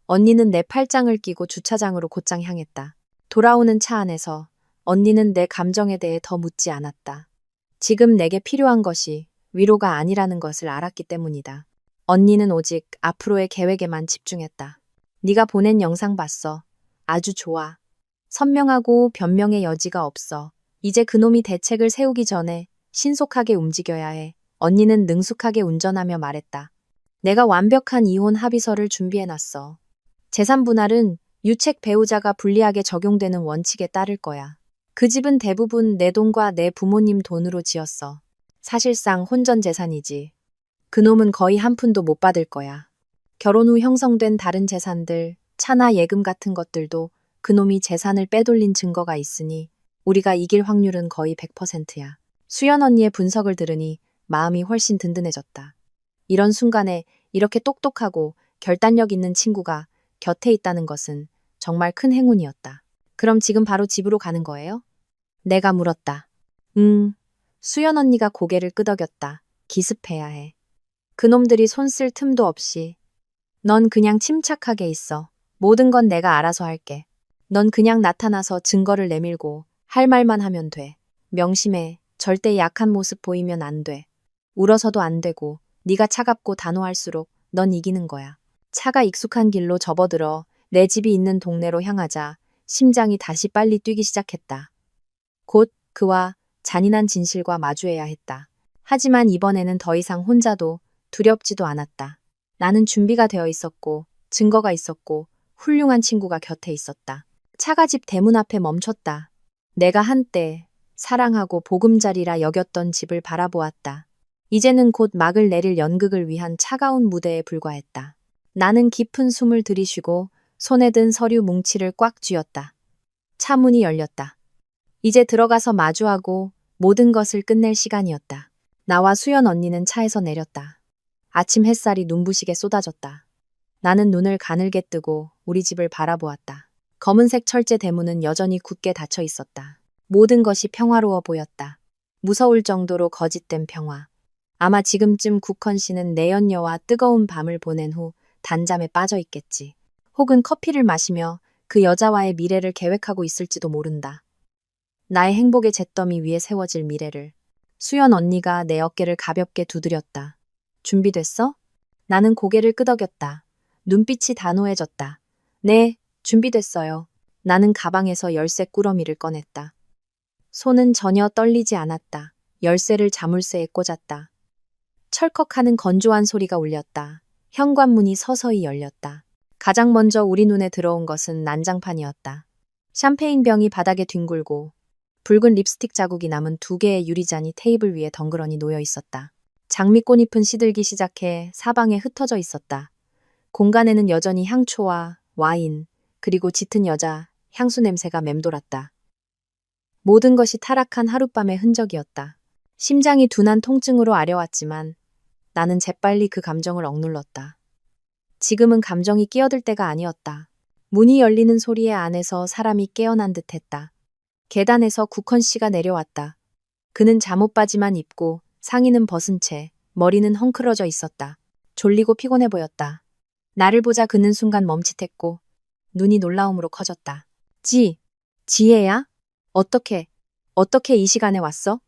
언니는 내 팔짱을 끼고 주차장으로 곧장 향했다. 돌아오는 차 안에서 언니는 내 감정에 대해 더 묻지 않았다. 지금 내게 필요한 것이 위로가 아니라는 것을 알았기 때문이다. 언니는 오직 앞으로의 계획에만 집중했다. 네가 보낸 영상 봤어. 아주 좋아. 선명하고 변명의 여지가 없어. 이제 그놈이 대책을 세우기 전에 신속하게 움직여야 해. 언니는 능숙하게 운전하며 말했다. 내가 완벽한 이혼 합의서를 준비해놨어. 재산 분할은 유책 배우자가 불리하게 적용되는 원칙에 따를 거야. 그 집은 대부분 내 돈과 내 부모님 돈으로 지었어. 사실상 혼전 재산이지. 그놈은 거의 한 푼도 못 받을 거야. 결혼 후 형성된 다른 재산들, 차나 예금 같은 것들도 그놈이 재산을 빼돌린 증거가 있으니 우리가 이길 확률은 거의 100%야. 수연 언니의 분석을 들으니 마음이 훨씬 든든해졌다. 이런 순간에 이렇게 똑똑하고 결단력 있는 친구가 곁에 있다는 것은 정말 큰 행운이었다. 그럼 지금 바로 집으로 가는 거예요? 내가 물었다. 수연 언니가 고개를 끄덕였다. 기습해야 해. 그놈들이 손 쓸 틈도 없이. 넌 그냥 침착하게 있어. 모든 건 내가 알아서 할게. 넌 그냥 나타나서 증거를 내밀고 할 말만 하면 돼. 명심해. 절대 약한 모습 보이면 안 돼. 울어서도 안 되고 네가 차갑고 단호할수록 넌 이기는 거야. 차가 익숙한 길로 접어들어 내 집이 있는 동네로 향하자 심장이 다시 빨리 뛰기 시작했다. 곧 그와 잔인한 진실과 마주해야 했다. 하지만 이번에는 더 이상 혼자도 두렵지도 않았다. 나는 준비가 되어 있었고 증거가 있었고 훌륭한 친구가 곁에 있었다. 차가 집 대문 앞에 멈췄다. 내가 한때 사랑하고 보금자리라 여겼던 집을 바라보았다. 이제는 곧 막을 내릴 연극을 위한 차가운 무대에 불과했다. 나는 깊은 숨을 들이쉬고 손에 든 서류 뭉치를 꽉 쥐었다. 차 문이 열렸다. 이제 들어가서 마주하고 모든 것을 끝낼 시간이었다. 나와 수연 언니는 차에서 내렸다. 아침 햇살이 눈부시게 쏟아졌다. 나는 눈을 가늘게 뜨고 우리 집을 바라보았다. 검은색 철제 대문은 여전히 굳게 닫혀 있었다. 모든 것이 평화로워 보였다. 무서울 정도로 거짓된 평화. 아마 지금쯤 국헌 씨는 내연녀와 뜨거운 밤을 보낸 후 단잠에 빠져 있겠지. 혹은 커피를 마시며 그 여자와의 미래를 계획하고 있을지도 모른다. 나의 행복의 잿더미 위에 세워질 미래를. 수연 언니가 내 어깨를 가볍게 두드렸다. 준비됐어? 나는 고개를 끄덕였다. 눈빛이 단호해졌다. 네, 준비됐어요. 나는 가방에서 열쇠 꾸러미를 꺼냈다. 손은 전혀 떨리지 않았다. 열쇠를 자물쇠에 꽂았다. 철컥하는 건조한 소리가 울렸다. 현관문이 서서히 열렸다. 가장 먼저 우리 눈에 들어온 것은 난장판이었다. 샴페인 병이 바닥에 뒹굴고 붉은 립스틱 자국이 남은 2개의 유리잔이 테이블 위에 덩그러니 놓여 있었다. 장미꽃잎은 시들기 시작해 사방에 흩어져 있었다. 공간에는 여전히 향초와 와인, 그리고 짙은 여자 향수 냄새가 맴돌았다. 모든 것이 타락한 하룻밤의 흔적이었다. 심장이 둔한 통증으로 아려왔지만 나는 재빨리 그 감정을 억눌렀다. 지금은 감정이 끼어들 때가 아니었다. 문이 열리는 소리에 안에서 사람이 깨어난 듯했다. 계단에서 국헌 씨가 내려왔다. 그는 잠옷바지만 입고 상의는 벗은 채 머리는 헝클어져 있었다. 졸리고 피곤해 보였다. 나를 보자 그는 순간 멈칫했고 눈이 놀라움으로 커졌다. 지혜야? 어떻게 이 시간에 왔어?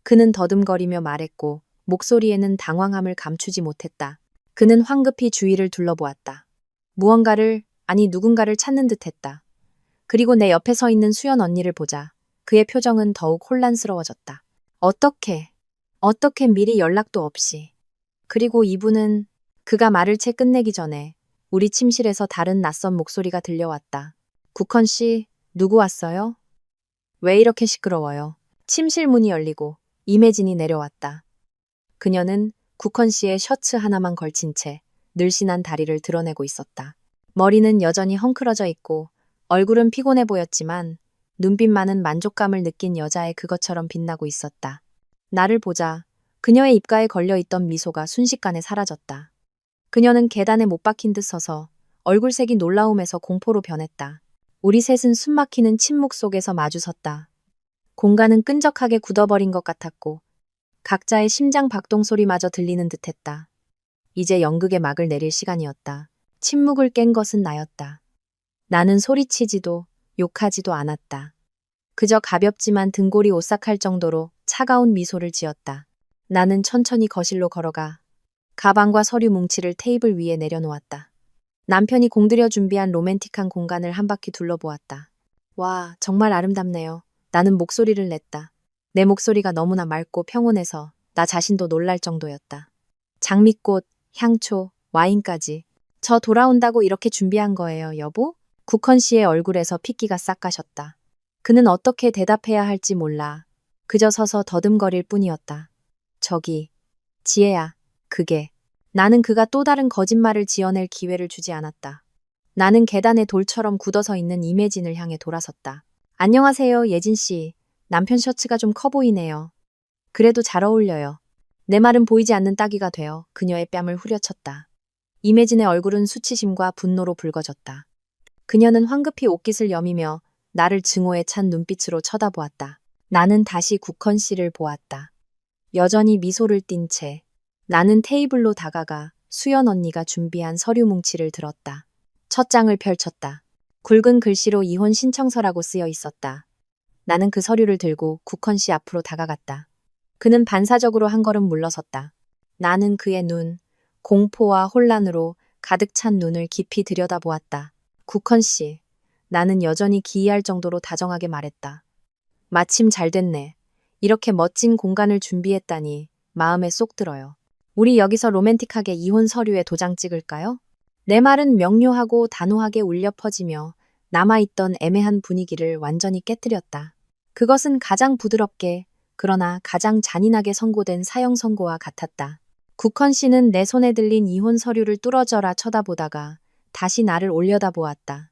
그는 더듬거리며 말했고 목소리에는 당황함을 감추지 못했다. 그는 황급히 주위를 둘러보았다. 누군가를 찾는 듯했다. 그리고 내 옆에 서 있는 수연 언니를 보자 그의 표정은 더욱 혼란스러워졌다. 어떻게 미리 연락도 없이. 그리고 이분은 그가 말을 채 끝내기 전에 우리 침실에서 다른 낯선 목소리가 들려왔다. 국헌 씨, 누구 왔어요? 왜 이렇게 시끄러워요? 침실 문이 열리고 임혜진이 내려왔다. 그녀는 국헌 씨의 셔츠 하나만 걸친 채 늘씬한 다리를 드러내고 있었다. 머리는 여전히 헝클어져 있고 얼굴은 피곤해 보였지만 눈빛만은 만족감을 느낀 여자의 그것처럼 빛나고 있었다. 나를 보자 그녀의 입가에 걸려있던 미소가 순식간에 사라졌다. 그녀는 계단에 못 박힌 듯 서서 얼굴색이 놀라움에서 공포로 변했다. 우리 셋은 숨막히는 침묵 속에서 마주섰다. 공간은 끈적하게 굳어버린 것 같았고 각자의 심장 박동 소리마저 들리는 듯했다. 이제 연극의 막을 내릴 시간이었다. 침묵을 깬 것은 나였다. 나는 소리치지도 욕하지도 않았다. 그저 가볍지만 등골이 오싹할 정도로 차가운 미소를 지었다. 나는 천천히 거실로 걸어가 가방과 서류 뭉치를 테이블 위에 내려놓았다. 남편이 공들여 준비한 로맨틱한 공간을 한 바퀴 둘러보았다. 와, 정말 아름답네요. 나는 목소리를 냈다. 내 목소리가 너무나 맑고 평온해서 나 자신도 놀랄 정도였다. 장미꽃, 향초, 와인까지. 저 돌아온다고 이렇게 준비한 거예요, 여보? 국헌 씨의 얼굴에서 핏기가 싹 가셨다. 그는 어떻게 대답해야 할지 몰라. 그저 서서 더듬거릴 뿐이었다. 저기, 지혜야, 나는 그가 또 다른 거짓말을 지어낼 기회를 주지 않았다. 나는 계단에 돌처럼 굳어서 있는 임혜진을 향해 돌아섰다. 안녕하세요, 예진 씨. 남편 셔츠가 좀 커 보이네요. 그래도 잘 어울려요. 내 말은 보이지 않는 따귀가 되어 그녀의 뺨을 후려쳤다. 임혜진의 얼굴은 수치심과 분노로 붉어졌다. 그녀는 황급히 옷깃을 여미며 나를 증오에 찬 눈빛으로 쳐다보았다. 나는 다시 국헌 씨를 보았다. 여전히 미소를 띤 채 나는 테이블로 다가가 수연 언니가 준비한 서류 뭉치를 들었다. 첫 장을 펼쳤다. 굵은 글씨로 이혼 신청서라고 쓰여 있었다. 나는 그 서류를 들고 국헌 씨 앞으로 다가갔다. 그는 반사적으로 한 걸음 물러섰다. 나는 그의 눈, 공포와 혼란으로 가득 찬 눈을 깊이 들여다보았다. 국헌 씨, 나는 여전히 기이할 정도로 다정하게 말했다. 마침 잘 됐네. 이렇게 멋진 공간을 준비했다니 마음에 쏙 들어요. 우리 여기서 로맨틱하게 이혼 서류에 도장 찍을까요? 내 말은 명료하고 단호하게 울려 퍼지며 남아있던 애매한 분위기를 완전히 깨뜨렸다. 그것은 가장 부드럽게 그러나 가장 잔인하게 선고된 사형 선고와 같았다. 국헌 씨는 내 손에 들린 이혼 서류를 뚫어져라 쳐다보다가 다시 나를 올려다보았다.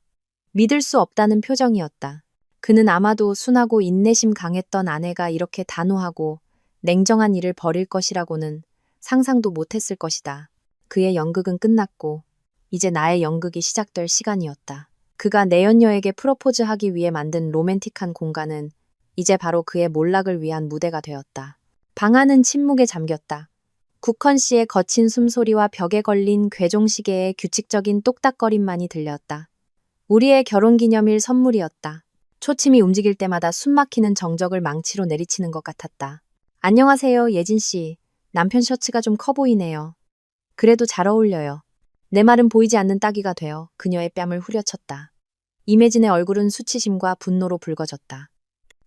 믿을 수 없다는 표정이었다. 그는 아마도 순하고 인내심 강했던 아내가 이렇게 단호하고 냉정한 일을 벌일 것이라고는 상상도 못했을 것이다. 그의 연극은 끝났고 이제 나의 연극이 시작될 시간이었다. 그가 내연녀에게 프로포즈하기 위해 만든 로맨틱한 공간은 이제 바로 그의 몰락을 위한 무대가 되었다. 방 안은 침묵에 잠겼다. 국헌 씨의 거친 숨소리와 벽에 걸린 괴종시계의 규칙적인 똑딱거림만이 들렸다. 우리의 결혼기념일 선물이었다. 초침이 움직일 때마다 숨막히는 정적을 망치로 내리치는 것 같았다. 안녕하세요, 예진 씨. 남편 셔츠가 좀 커 보이네요. 그래도 잘 어울려요. 내 말은 보이지 않는 따귀가 되어 그녀의 뺨을 후려쳤다. 임혜진의 얼굴은 수치심과 분노로 붉어졌다.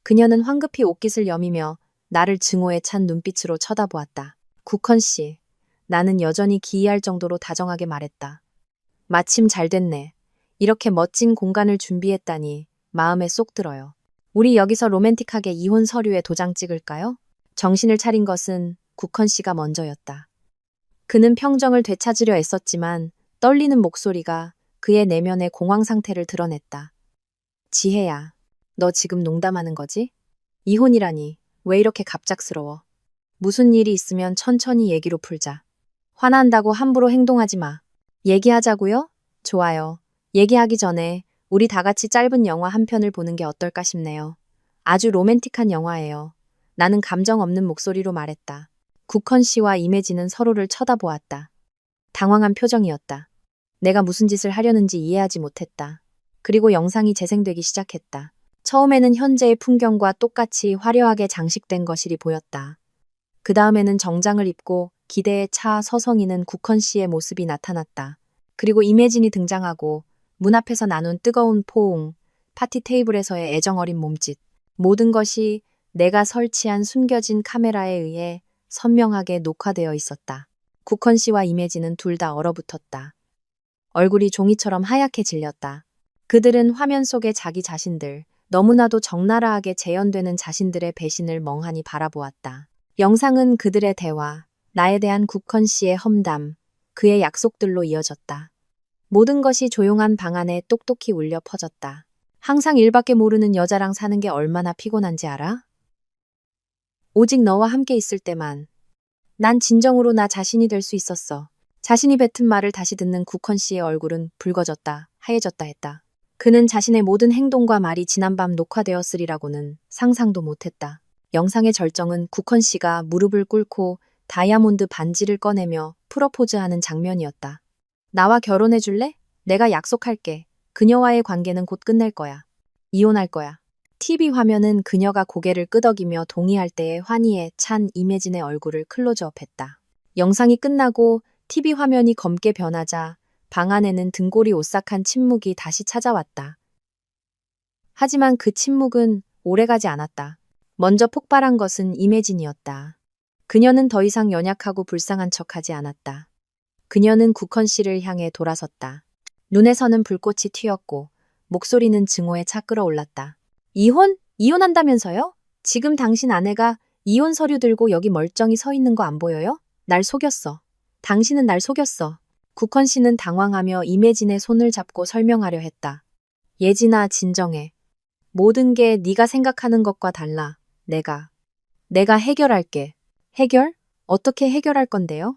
그녀는 황급히 옷깃을 여미며 나를 증오에 찬 눈빛으로 쳐다보았다. 국헌 씨, 나는 여전히 기이할 정도로 다정하게 말했다. 마침 잘 됐네. 이렇게 멋진 공간을 준비했다니 마음에 쏙 들어요. 우리 여기서 로맨틱하게 이혼 서류에 도장 찍을까요? 정신을 차린 것은 국헌 씨가 먼저였다. 그는 평정을 되찾으려 애썼지만 떨리는 목소리가 그의 내면의 공황 상태를 드러냈다. 지혜야, 너 지금 농담하는 거지? 이혼이라니, 왜 이렇게 갑작스러워? 무슨 일이 있으면 천천히 얘기로 풀자. 화난다고 함부로 행동하지 마. 얘기하자고요? 좋아요. 얘기하기 전에 우리 다 같이 짧은 영화 한 편을 보는 게 어떨까 싶네요. 아주 로맨틱한 영화예요. 나는 감정 없는 목소리로 말했다. 국헌 씨와 임혜진은 서로를 쳐다보았다. 당황한 표정이었다. 내가 무슨 짓을 하려는지 이해하지 못했다. 그리고 영상이 재생되기 시작했다. 처음에는 현재의 풍경과 똑같이 화려하게 장식된 거실이 보였다. 그 다음에는 정장을 입고 기대에 차 서성이는 국헌 씨의 모습이 나타났다. 그리고 임혜진이 등장하고 문 앞에서 나눈 뜨거운 포옹, 파티 테이블에서의 애정어린 몸짓, 모든 것이 내가 설치한 숨겨진 카메라에 의해 선명하게 녹화되어 있었다. 국헌 씨와 임혜진은 둘 다 얼어붙었다. 얼굴이 종이처럼 하얗게 질렸다. 그들은 화면 속의 자기 자신들, 너무나도 적나라하게 재현되는 자신들의 배신을 멍하니 바라보았다. 영상은 그들의 대화, 나에 대한 국헌 씨의 험담, 그의 약속들로 이어졌다. 모든 것이 조용한 방 안에 똑똑히 울려 퍼졌다. 항상 일밖에 모르는 여자랑 사는 게 얼마나 피곤한지 알아? 오직 너와 함께 있을 때만. 난 진정으로 나 자신이 될 수 있었어. 자신이 뱉은 말을 다시 듣는 국헌 씨의 얼굴은 붉어졌다, 하얘졌다 했다. 그는 자신의 모든 행동과 말이 지난밤 녹화되었으리라고는 상상도 못했다. 영상의 절정은 국헌 씨가 무릎을 꿇고 다이아몬드 반지를 꺼내며 프러포즈하는 장면이었다. 나와 결혼해 줄래? 내가 약속할게. 그녀와의 관계는 곧 끝낼 거야. 이혼할 거야. TV 화면은 그녀가 고개를 끄덕이며 동의할 때의 환희에 찬 임혜진의 얼굴을 클로즈업했다. 영상이 끝나고 TV 화면이 검게 변하자 방 안에는 등골이 오싹한 침묵이 다시 찾아왔다. 하지만 그 침묵은 오래가지 않았다. 먼저 폭발한 것은 임혜진이었다. 그녀는 더 이상 연약하고 불쌍한 척하지 않았다. 그녀는 국헌 씨를 향해 돌아섰다. 눈에서는 불꽃이 튀었고 목소리는 증오에 차 끌어올랐다. 이혼? 이혼한다면서요? 지금 당신 아내가 이혼 서류 들고 여기 멀쩡히 서 있는 거 안 보여요? 날 속였어. 당신은 날 속였어. 국헌 씨는 당황하며 임혜진의 손을 잡고 설명하려 했다. 예진아, 진정해. 모든 게 네가 생각하는 것과 달라. 내가 해결할게. 해결? 어떻게 해결할 건데요?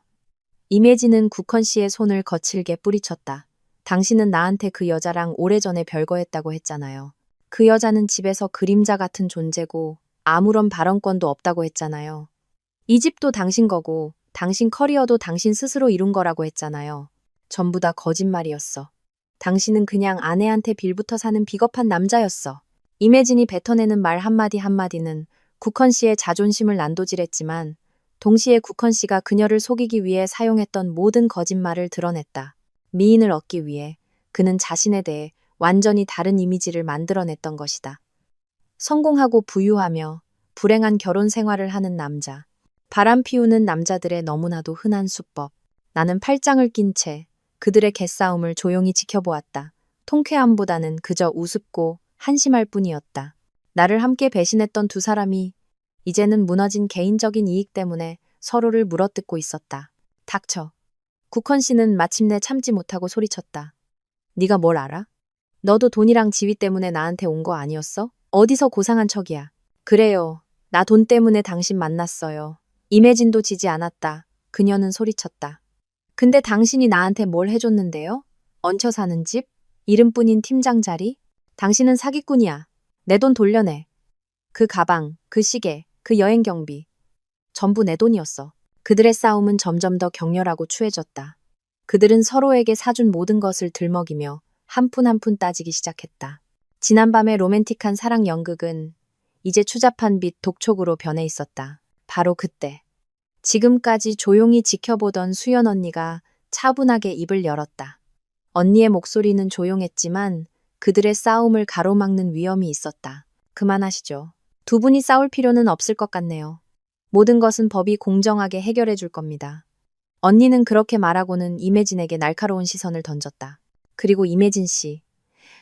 임혜진은 국헌 씨의 손을 거칠게 뿌리쳤다. 당신은 나한테 그 여자랑 오래전에 별거했다고 했잖아요. 그 여자는 집에서 그림자 같은 존재고 아무런 발언권도 없다고 했잖아요. 이 집도 당신 거고 당신 커리어도 당신 스스로 이룬 거라고 했잖아요. 전부 다 거짓말이었어. 당신은 그냥 아내한테 빌붙어 사는 비겁한 남자였어. 임혜진이 뱉어내는 말 한마디 한마디는 국헌 씨의 자존심을 난도질했지만 동시에 국헌 씨가 그녀를 속이기 위해 사용했던 모든 거짓말을 드러냈다. 미인을 얻기 위해 그는 자신에 대해 완전히 다른 이미지를 만들어냈던 것이다. 성공하고 부유하며 불행한 결혼 생활을 하는 남자. 바람 피우는 남자들의 너무나도 흔한 수법. 나는 팔짱을 낀 채 그들의 개싸움을 조용히 지켜보았다. 통쾌함보다는 그저 우습고 한심할 뿐이었다. 나를 함께 배신했던 두 사람이 이제는 무너진 개인적인 이익 때문에 서로를 물어뜯고 있었다. 닥쳐. 국헌 씨는 마침내 참지 못하고 소리쳤다. 네가 뭘 알아? 너도 돈이랑 지위 때문에 나한테 온 거 아니었어? 어디서 고상한 척이야. 그래요. 나 돈 때문에 당신 만났어요. 임혜진도 지지 않았다. 그녀는 소리쳤다. 근데 당신이 나한테 뭘 해줬는데요? 얹혀 사는 집? 이름뿐인 팀장 자리? 당신은 사기꾼이야. 내 돈 돌려내. 그 가방, 그 시계, 그 여행 경비. 전부 내 돈이었어. 그들의 싸움은 점점 더 격렬하고 추해졌다. 그들은 서로에게 사준 모든 것을 들먹이며 한 푼 한 푼 따지기 시작했다. 지난밤의 로맨틱한 사랑 연극은 이제 추잡한 빛 독촉으로 변해 있었다. 바로 그때 지금까지 조용히 지켜보던 수연 언니가 차분하게 입을 열었다. 언니의 목소리는 조용했지만 그들의 싸움을 가로막는 위험이 있었다. 그만하시죠. 두 분이 싸울 필요는 없을 것 같네요. 모든 것은 법이 공정하게 해결해 줄 겁니다. 언니는 그렇게 말하고는 이매진에게 날카로운 시선을 던졌다. 그리고 이매진 씨,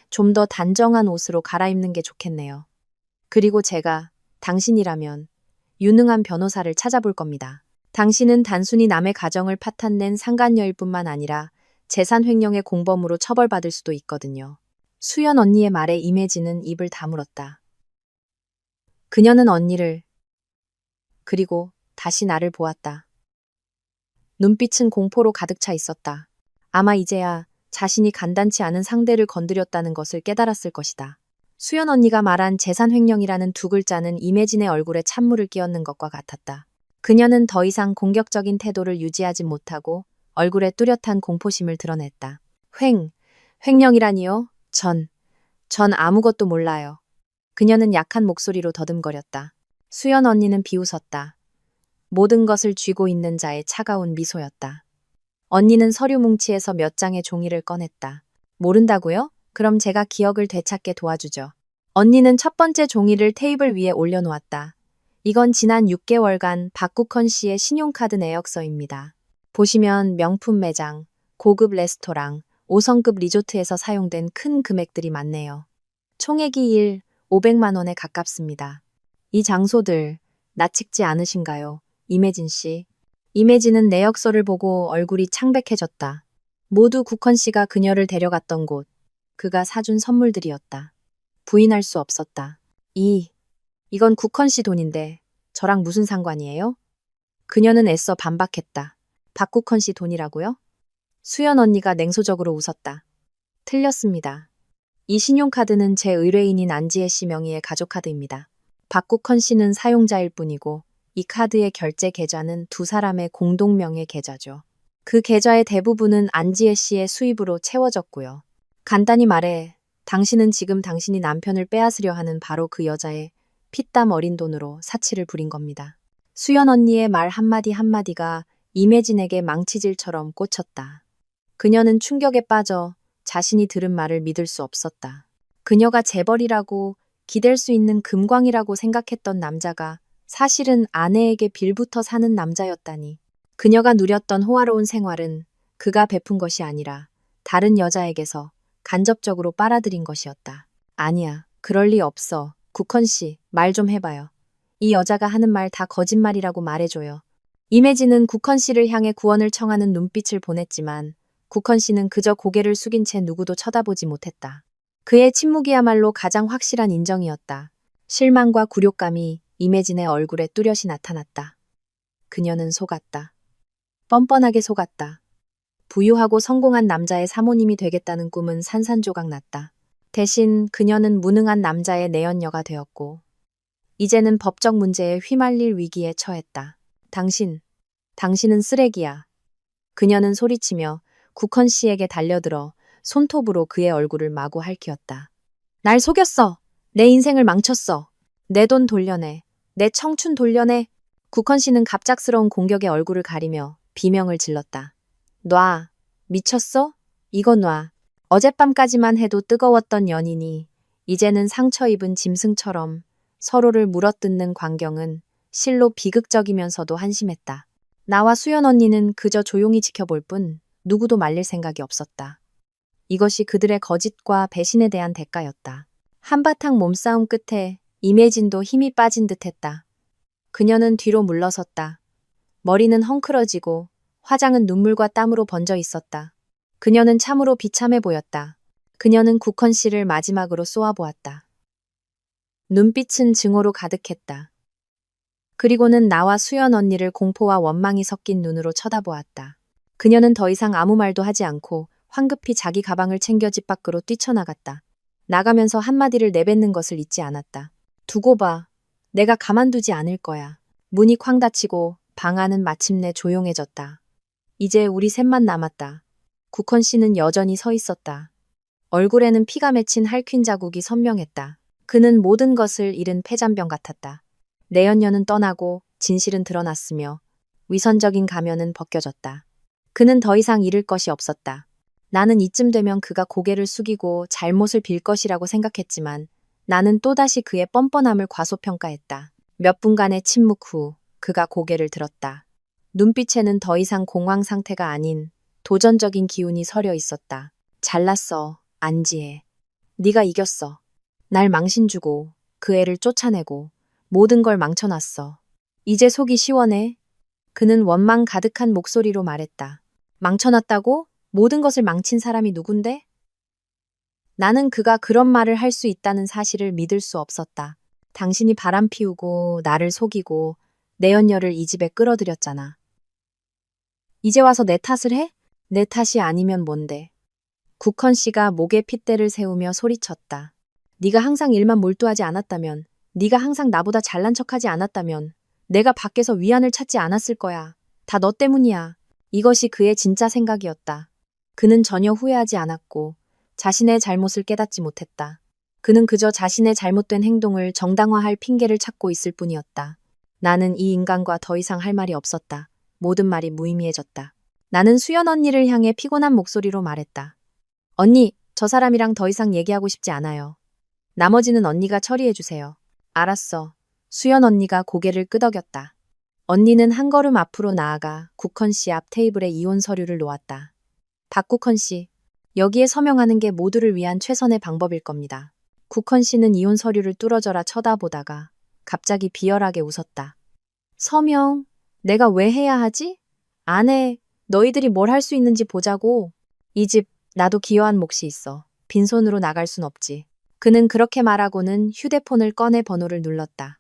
좀 더 단정한 옷으로 갈아입는 게 좋겠네요. 그리고 제가 당신이라면 유능한 변호사를 찾아볼 겁니다. 당신은 단순히 남의 가정을 파탄낸 상간녀일 뿐만 아니라 재산 횡령의 공범으로 처벌받을 수도 있거든요. 수연 언니의 말에 이매진은 입을 다물었다. 그녀는 언니를, 그리고 다시 나를 보았다. 눈빛은 공포로 가득 차 있었다. 아마 이제야 자신이 간단치 않은 상대를 건드렸다는 것을 깨달았을 것이다. 수연 언니가 말한 재산 횡령이라는 두 글자는 이매진의 얼굴에 찬물을 끼얹는 것과 같았다. 그녀는 더 이상 공격적인 태도를 유지하지 못하고 얼굴에 뚜렷한 공포심을 드러냈다. 횡령이라니요? 전 아무것도 몰라요. 그녀는 약한 목소리로 더듬거렸다. 수연 언니는 비웃었다. 모든 것을 쥐고 있는 자의 차가운 미소였다. 언니는 서류 뭉치에서 몇 장의 종이를 꺼냈다. 모른다고요? 그럼 제가 기억을 되찾게 도와주죠. 언니는 첫 번째 종이를 테이블 위에 올려놓았다. 이건 지난 6개월간 박국헌 씨의 신용카드 내역서입니다. 보시면 명품 매장, 고급 레스토랑, 5성급 리조트에서 사용된 큰 금액들이 많네요. 총액이 500만 원에 가깝습니다. 이 장소들 나측지 않으신가요? 이매진 씨. 이매진은 내역서를 보고 얼굴이 창백해졌다. 모두 국헌 씨가 그녀를 데려갔던 곳, 그가 사준 선물들이었다. 부인할 수 없었다. 이건 국헌 씨 돈인데 저랑 무슨 상관이에요? 그녀는 애써 반박했다. 박국헌 씨 돈이라고요? 수연 언니가 냉소적으로 웃었다. 틀렸습니다. 이 신용카드는 제 의뢰인인 안지혜 씨 명의의 가족카드입니다. 박국헌 씨는 사용자일 뿐이고 이 카드의 결제 계좌는 두 사람의 공동명의 계좌죠. 그 계좌의 대부분은 안지혜 씨의 수입으로 채워졌고요. 간단히 말해 당신은 지금 당신이 남편을 빼앗으려 하는 바로 그 여자의 피땀 어린 돈으로 사치를 부린 겁니다. 수연 언니의 말 한마디 한마디가 이매진에게 망치질처럼 꽂혔다. 그녀는 충격에 빠져 자신이 들은 말을 믿을 수 없었다. 그녀가 재벌이라고 기댈 수 있는 금광이라고 생각했던 남자가 사실은 아내에게 빌부터 사는 남자였다니. 그녀가 누렸던 호화로운 생활은 그가 베푼 것이 아니라 다른 여자에게서 간접적으로 빨아들인 것이었다. 아니야, 그럴 리 없어. 국헌 씨, 말 좀 해봐요. 이 여자가 하는 말 다 거짓말이라고 말해줘요. 이매진은 국헌 씨를 향해 구원을 청하는 눈빛을 보냈지만 국헌 씨는 그저 고개를 숙인 채 누구도 쳐다보지 못했다. 그의 침묵이야말로 가장 확실한 인정이었다. 실망과 굴욕감이 이매진의 얼굴에 뚜렷이 나타났다. 그녀는 속았다. 뻔뻔하게 속았다. 부유하고 성공한 남자의 사모님이 되겠다는 꿈은 산산조각 났다. 대신 그녀는 무능한 남자의 내연녀가 되었고 이제는 법적 문제에 휘말릴 위기에 처했다. 당신은 쓰레기야. 그녀는 소리치며 국헌 씨에게 달려들어 손톱으로 그의 얼굴을 마구 핥히었다. 날 속였어. 내 인생을 망쳤어. 내 돈 돌려내. 내 청춘 돌려내. 국헌 씨는 갑작스러운 공격에 얼굴을 가리며 비명을 질렀다. 놔. 미쳤어? 이거 놔. 어젯밤까지만 해도 뜨거웠던 연인이 이제는 상처 입은 짐승처럼 서로를 물어뜯는 광경은 실로 비극적이면서도 한심했다. 나와 수연 언니는 그저 조용히 지켜볼 뿐 누구도 말릴 생각이 없었다. 이것이 그들의 거짓과 배신에 대한 대가였다. 한바탕 몸싸움 끝에 이매진도 힘이 빠진 듯했다. 그녀는 뒤로 물러섰다. 머리는 헝클어지고 화장은 눈물과 땀으로 번져 있었다. 그녀는 참으로 비참해 보였다. 그녀는 국헌 씨를 마지막으로 쏘아보았다. 눈빛은 증오로 가득했다. 그리고는 나와 수연 언니를 공포와 원망이 섞인 눈으로 쳐다보았다. 그녀는 더 이상 아무 말도 하지 않고 황급히 자기 가방을 챙겨 집 밖으로 뛰쳐나갔다. 나가면서 한마디를 내뱉는 것을 잊지 않았다. 두고 봐. 내가 가만두지 않을 거야. 문이 쾅 닫히고 방 안은 마침내 조용해졌다. 이제 우리 셋만 남았다. 국헌 씨는 여전히 서 있었다. 얼굴에는 피가 맺힌 할퀸 자국이 선명했다. 그는 모든 것을 잃은 폐잔병 같았다. 내연녀는 떠나고 진실은 드러났으며 위선적인 가면은 벗겨졌다. 그는 더 이상 잃을 것이 없었다. 나는 이쯤 되면 그가 고개를 숙이고 잘못을 빌 것이라고 생각했지만 나는 또다시 그의 뻔뻔함을 과소평가했다. 몇 분간의 침묵 후 그가 고개를 들었다. 눈빛에는 더 이상 공황 상태가 아닌 도전적인 기운이 서려 있었다. 잘났어, 안지혜. 네가 이겼어. 날 망신 주고 그 애를 쫓아내고 모든 걸 망쳐놨어. 이제 속이 시원해. 그는 원망 가득한 목소리로 말했다. 망쳐놨다고? 모든 것을 망친 사람이 누군데? 나는 그가 그런 말을 할 수 있다는 사실을 믿을 수 없었다. 당신이 바람 피우고 나를 속이고 내연녀를 이 집에 끌어들였잖아. 이제 와서 내 탓을 해? 내 탓이 아니면 뭔데? 국헌 씨가 목에 핏대를 세우며 소리쳤다. 네가 항상 일만 몰두하지 않았다면, 네가 항상 나보다 잘난 척하지 않았다면 내가 밖에서 위안을 찾지 않았을 거야. 다 너 때문이야. 이것이 그의 진짜 생각이었다. 그는 전혀 후회하지 않았고 자신의 잘못을 깨닫지 못했다. 그는 그저 자신의 잘못된 행동을 정당화할 핑계를 찾고 있을 뿐이었다. 나는 이 인간과 더 이상 할 말이 없었다. 모든 말이 무의미해졌다. 나는 수연 언니를 향해 피곤한 목소리로 말했다. 언니, 저 사람이랑 더 이상 얘기하고 싶지 않아요. 나머지는 언니가 처리해주세요. 알았어. 수연 언니가 고개를 끄덕였다. 언니는 한 걸음 앞으로 나아가 국헌 씨 앞 테이블에 이혼 서류를 놓았다. 박국헌 씨, 여기에 서명하는 게 모두를 위한 최선의 방법일 겁니다. 국헌 씨는 이혼 서류를 뚫어져라 쳐다보다가 갑자기 비열하게 웃었다. 서명? 내가 왜 해야 하지? 안 해. 너희들이 뭘 할 수 있는지 보자고. 이 집 나도 기여한 몫이 있어. 빈손으로 나갈 순 없지. 그는 그렇게 말하고는 휴대폰을 꺼내 번호를 눌렀다.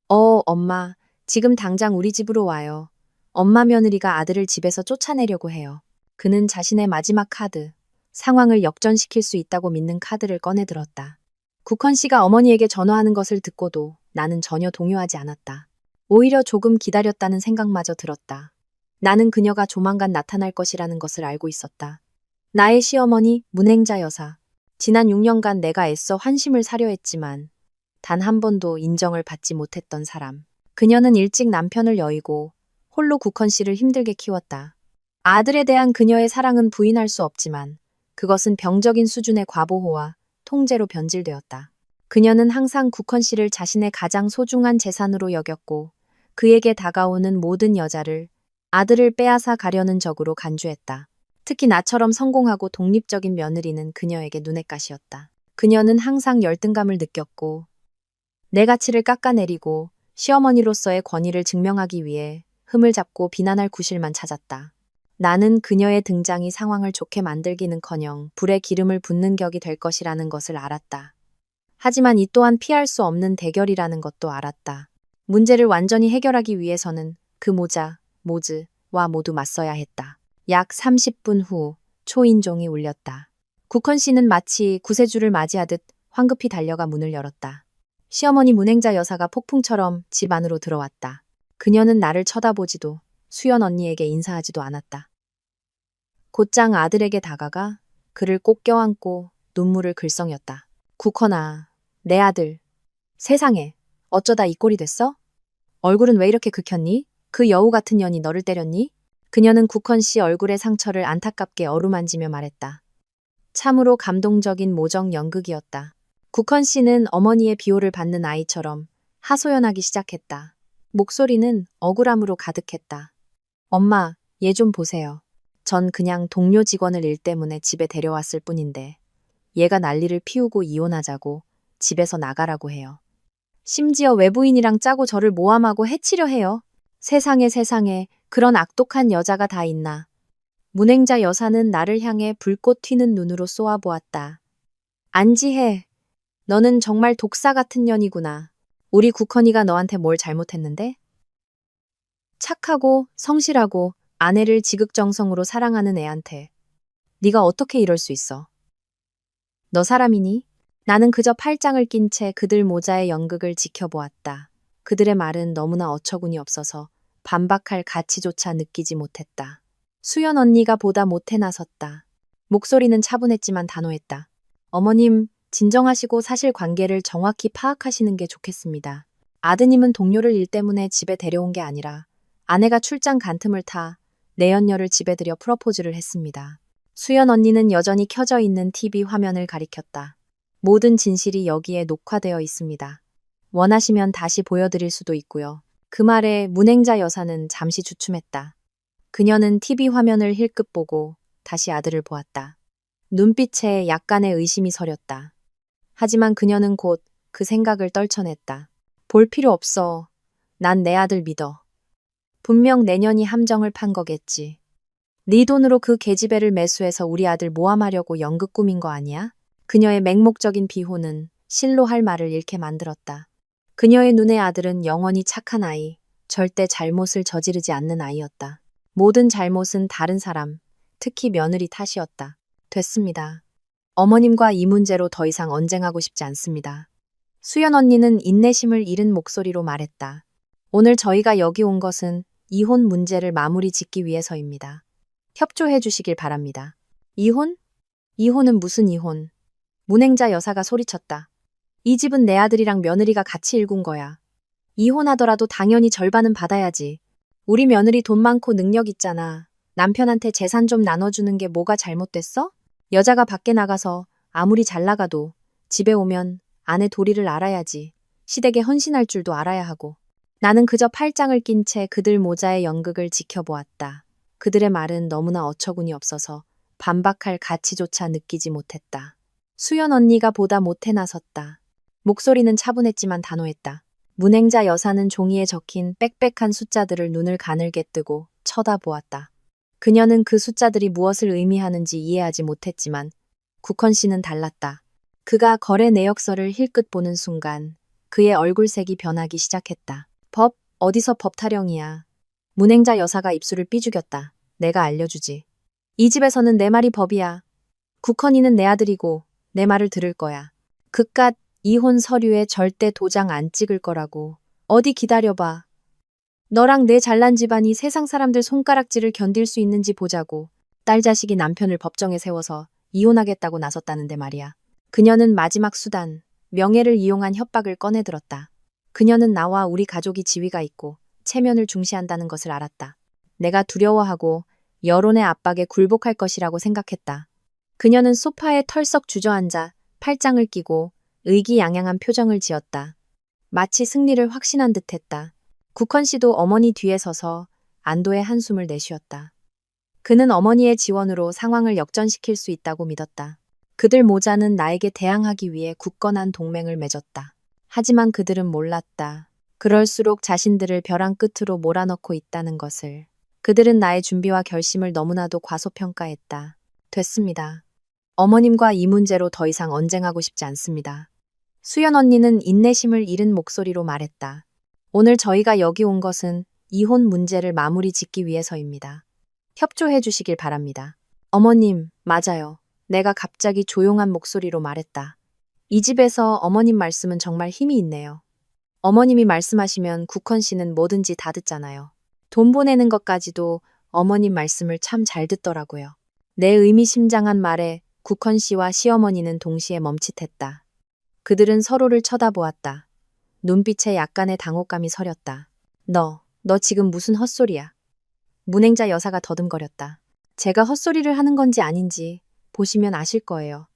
엄마. 지금 당장 우리 집으로 와요. 엄마 며느리가 아들을 집에서 쫓아내려고 해요. 그는 자신의 마지막 카드, 상황을 역전시킬 수 있다고 믿는 카드를 꺼내 들었다. 국헌 씨가 어머니에게 전화하는 것을 듣고도 나는 전혀 동요하지 않았다. 오히려 조금 기다렸다는 생각마저 들었다. 나는 그녀가 조만간 나타날 것이라는 것을 알고 있었다. 나의 시어머니, 문행자 여사. 지난 6년간 내가 애써 환심을 사려 했지만 단 한 번도 인정을 받지 못했던 사람. 그녀는 일찍 남편을 여의고 홀로 국헌 씨를 힘들게 키웠다. 아들에 대한 그녀의 사랑은 부인할 수 없지만 그것은 병적인 수준의 과보호와 통제로 변질되었다. 그녀는 항상 국헌 씨를 자신의 가장 소중한 재산으로 여겼고 그에게 다가오는 모든 여자를 아들을 빼앗아 가려는 적으로 간주했다. 특히 나처럼 성공하고 독립적인 며느리는 그녀에게 눈엣 가시였다. 그녀는 항상 열등감을 느꼈고 내 가치를 깎아내리고 시어머니로서의 권위를 증명하기 위해 흠을 잡고 비난할 구실만 찾았다. 나는 그녀의 등장이 상황을 좋게 만들기는커녕 불에 기름을 붓는 격이 될 것이라는 것을 알았다. 하지만 이 또한 피할 수 없는 대결이라는 것도 알았다. 문제를 완전히 해결하기 위해서는 그 모즈와 모두 맞서야 했다. 약 30분 후 초인종이 울렸다. 국헌 씨는 마치 구세주를 맞이하듯 황급히 달려가 문을 열었다. 시어머니 문행자 여사가 폭풍처럼 집 안으로 들어왔다. 그녀는 나를 쳐다보지도 수연 언니에게 인사하지도 않았다. 곧장 아들에게 다가가 그를 꼭 껴안고 눈물을 글썽였다. 국헌아, 내 아들. 세상에, 어쩌다 이 꼴이 됐어? 얼굴은 왜 이렇게 긁혔니? 그 여우 같은 년이 너를 때렸니? 그녀는 국헌 씨 얼굴의 상처를 안타깝게 어루만지며 말했다. 참으로 감동적인 모정 연극이었다. 국헌 씨는 어머니의 비호를 받는 아이처럼 하소연하기 시작했다. 목소리는 억울함으로 가득했다. 엄마, 얘 좀 보세요. 전 그냥 동료 직원을 일 때문에 집에 데려왔을 뿐인데 얘가 난리를 피우고 이혼하자고 집에서 나가라고 해요. 심지어 외부인이랑 짜고 저를 모함하고 해치려 해요. 세상에 그런 악독한 여자가 다 있나. 문행자 여사는 나를 향해 불꽃 튀는 눈으로 쏘아보았다. 안지혜, 너는 정말 독사 같은 년이구나. 우리 국헌이가 너한테 뭘 잘못했는데? 착하고 성실하고 아내를 지극정성으로 사랑하는 애한테 네가 어떻게 이럴 수 있어? 너 사람이니? 나는 그저 팔짱을 낀 채 그들 모자의 연극을 지켜보았다. 그들의 말은 너무나 어처구니 없어서 반박할 가치조차 느끼지 못했다. 수연 언니가 보다 못해 나섰다. 목소리는 차분했지만 단호했다. 어머님, 진정하시고 사실관계를 정확히 파악하시는 게 좋겠습니다. 아드님은 동료를 일 때문에 집에 데려온 게 아니라 아내가 출장 간 틈을 타 내연녀를 집에 들여 프러포즈를 했습니다. 수연 언니는 여전히 켜져 있는 TV 화면을 가리켰다. 모든 진실이 여기에 녹화되어 있습니다. 원하시면 다시 보여드릴 수도 있고요. 그 말에 문행자 여사는 잠시 주춤했다. 그녀는 TV 화면을 힐끗 보고 다시 아들을 보았다. 눈빛에 약간의 의심이 서렸다. 하지만 그녀는 곧 그 생각을 떨쳐냈다. 볼 필요 없어. 난 내 아들 믿어. 분명 내년이 함정을 판 거겠지. 네 돈으로 그 계집애를 매수해서 우리 아들 모함하려고 연극 꾸민 거 아니야? 그녀의 맹목적인 비호는 실로 할 말을 잃게 만들었다. 그녀의 눈에 아들은 영원히 착한 아이, 절대 잘못을 저지르지 않는 아이였다. 모든 잘못은 다른 사람, 특히 며느리 탓이었다. 됐습니다. 어머님과 이 문제로 더 이상 언쟁하고 싶지 않습니다. 수연 언니는 인내심을 잃은 목소리로 말했다. 오늘 저희가 여기 온 것은 이혼 문제를 마무리 짓기 위해서입니다. 협조해 주시길 바랍니다. 이혼? 이혼은 무슨 이혼? 문행자 여사가 소리쳤다. 이 집은 내 아들이랑 며느리가 같이 일군 거야. 이혼하더라도 당연히 절반은 받아야지. 우리 며느리 돈 많고 능력 있잖아. 남편한테 재산 좀 나눠주는 게 뭐가 잘못됐어? 여자가 밖에 나가서 아무리 잘 나가도 집에 오면 아내 도리를 알아야지. 시댁에 헌신할 줄도 알아야 하고. 나는 그저 팔짱을 낀 채 그들 모자의 연극을 지켜보았다. 그들의 말은 너무나 어처구니 없어서 반박할 가치조차 느끼지 못했다. 수연 언니가 보다 못해 나섰다. 목소리는 차분했지만 단호했다. 문행자 여사는 종이에 적힌 빽빽한 숫자들을 눈을 가늘게 뜨고 쳐다보았다. 그녀는 그 숫자들이 무엇을 의미하는지 이해하지 못했지만 국헌 씨는 달랐다. 그가 거래 내역서를 힐끗 보는 순간 그의 얼굴색이 변하기 시작했다. 법? 어디서 법 타령이야. 문행자 여사가 입술을 삐죽였다. 내가 알려주지. 이 집에서는 내 말이 법이야. 국헌이는 내 아들이고 내 말을 들을 거야. 그깟 이혼 서류에 절대 도장 안 찍을 거라고. 어디 기다려봐. 너랑 내 잘난 집안이 세상 사람들 손가락질을 견딜 수 있는지 보자고. 딸 자식이 남편을 법정에 세워서 이혼하겠다고 나섰다는데 말이야. 그녀는 마지막 수단, 명예를 이용한 협박을 꺼내들었다. 그녀는 나와 우리 가족이 지위가 있고 체면을 중시한다는 것을 알았다. 내가 두려워하고 여론의 압박에 굴복할 것이라고 생각했다. 그녀는 소파에 털썩 주저앉아 팔짱을 끼고 의기양양한 표정을 지었다. 마치 승리를 확신한 듯했다. 국헌 씨도 어머니 뒤에 서서 안도의 한숨을 내쉬었다. 그는 어머니의 지원으로 상황을 역전시킬 수 있다고 믿었다. 그들 모자는 나에게 대항하기 위해 굳건한 동맹을 맺었다. 하지만 그들은 몰랐다. 그럴수록 자신들을 벼랑 끝으로 몰아넣고 있다는 것을. 그들은 나의 준비와 결심을 너무나도 과소평가했다. 됐습니다. 어머님과 이 문제로 더 이상 언쟁하고 싶지 않습니다. 수연 언니는 인내심을 잃은 목소리로 말했다. 오늘 저희가 여기 온 것은 이혼 문제를 마무리 짓기 위해서입니다. 협조해 주시길 바랍니다. 어머님, 맞아요. 내가 갑자기 조용한 목소리로 말했다. 이 집에서 어머님 말씀은 정말 힘이 있네요. 어머님이 말씀하시면 국헌 씨는 뭐든지 다 듣잖아요. 돈 보내는 것까지도 어머님 말씀을 참 잘 듣더라고요. 내 의미심장한 말에 국헌 씨와 시어머니는 동시에 멈칫했다. 그들은 서로를 쳐다보았다. 눈빛에 약간의 당혹감이 서렸다. 너 지금 무슨 헛소리야? 문행자 여사가 더듬거렸다. 제가 헛소리를 하는 건지 아닌지 보시면 아실 거예요.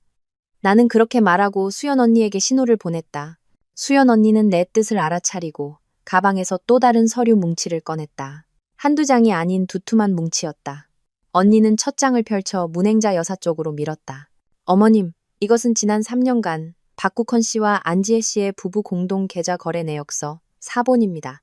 나는 그렇게 말하고 수연 언니에게 신호를 보냈다. 수연 언니는 내 뜻을 알아차리고 가방에서 또 다른 서류 뭉치를 꺼냈다. 한두 장이 아닌 두툼한 뭉치였다. 언니는 첫 장을 펼쳐 문행자 여사 쪽으로 밀었다. 어머님, 이것은 지난 3년간 박국헌 씨와 안지혜 씨의 부부 공동 계좌 거래 내역서 4본입니다.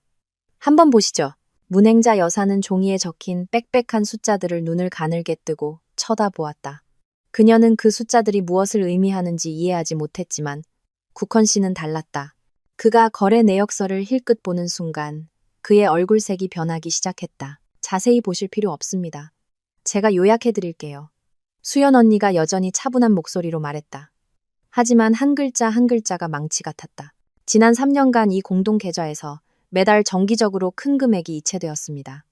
한번 보시죠. 문행자 여사는 종이에 적힌 빽빽한 숫자들을 눈을 가늘게 뜨고 쳐다보았다. 그녀는 그 숫자들이 무엇을 의미하는지 이해하지 못했지만 국헌 씨는 달랐다. 그가 거래 내역서를 힐끗 보는 순간 그의 얼굴색이 변하기 시작했다. 자세히 보실 필요 없습니다. 제가 요약해 드릴게요. 수연 언니가 여전히 차분한 목소리로 말했다. 하지만 한 글자 한 글자가 망치 같았다. 지난 3년간 이 공동 계좌에서 매달 정기적으로 큰 금액이 이체되었습니다.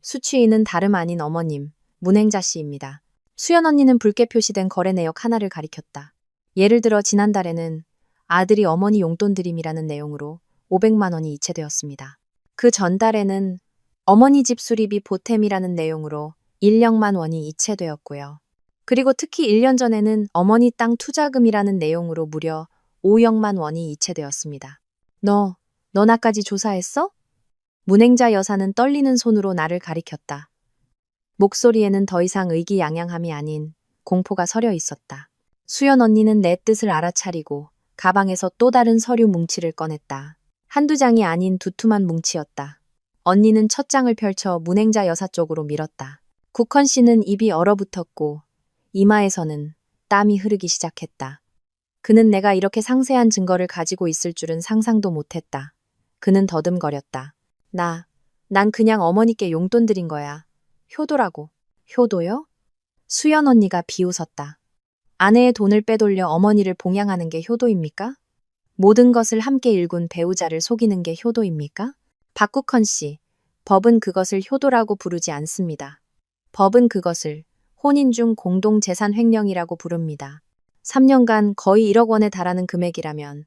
수취인은 다름 아닌 어머님, 문행자 씨입니다. 수연 언니는 붉게 표시된 거래 내역 하나를 가리켰다. 예를 들어 지난달에는 아들이 어머니 용돈 드림이라는 내용으로 500만 원이 이체되었습니다. 그 전달에는 어머니 집 수리비 보탬이라는 내용으로 1억만 원이 이체되었고요. 그리고 특히 1년 전에는 어머니 땅 투자금이라는 내용으로 무려 5억만 원이 이체되었습니다. 너 나까지 조사했어? 문행자 여사는 떨리는 손으로 나를 가리켰다. 목소리에는 더 이상 의기양양함이 아닌 공포가 서려 있었다. 수연 언니는 내 뜻을 알아차리고 가방에서 또 다른 서류 뭉치를 꺼냈다. 한두 장이 아닌 두툼한 뭉치였다. 언니는 첫 장을 펼쳐 문행자 여사 쪽으로 밀었다. 국헌 씨는 입이 얼어붙었고 이마에서는 땀이 흐르기 시작했다. 그는 내가 이렇게 상세한 증거를 가지고 있을 줄은 상상도 못했다. 그는 더듬거렸다. 난 그냥 어머니께 용돈 드린 거야. 효도라고. 효도요? 수연 언니가 비웃었다. 아내의 돈을 빼돌려 어머니를 봉양하는 게 효도입니까? 모든 것을 함께 일군 배우자를 속이는 게 효도입니까? 박국헌 씨, 법은 그것을 효도라고 부르지 않습니다. 법은 그것을 혼인 중 공동재산 횡령이라고 부릅니다. 3년간 거의 1억 원에 달하는 금액이라면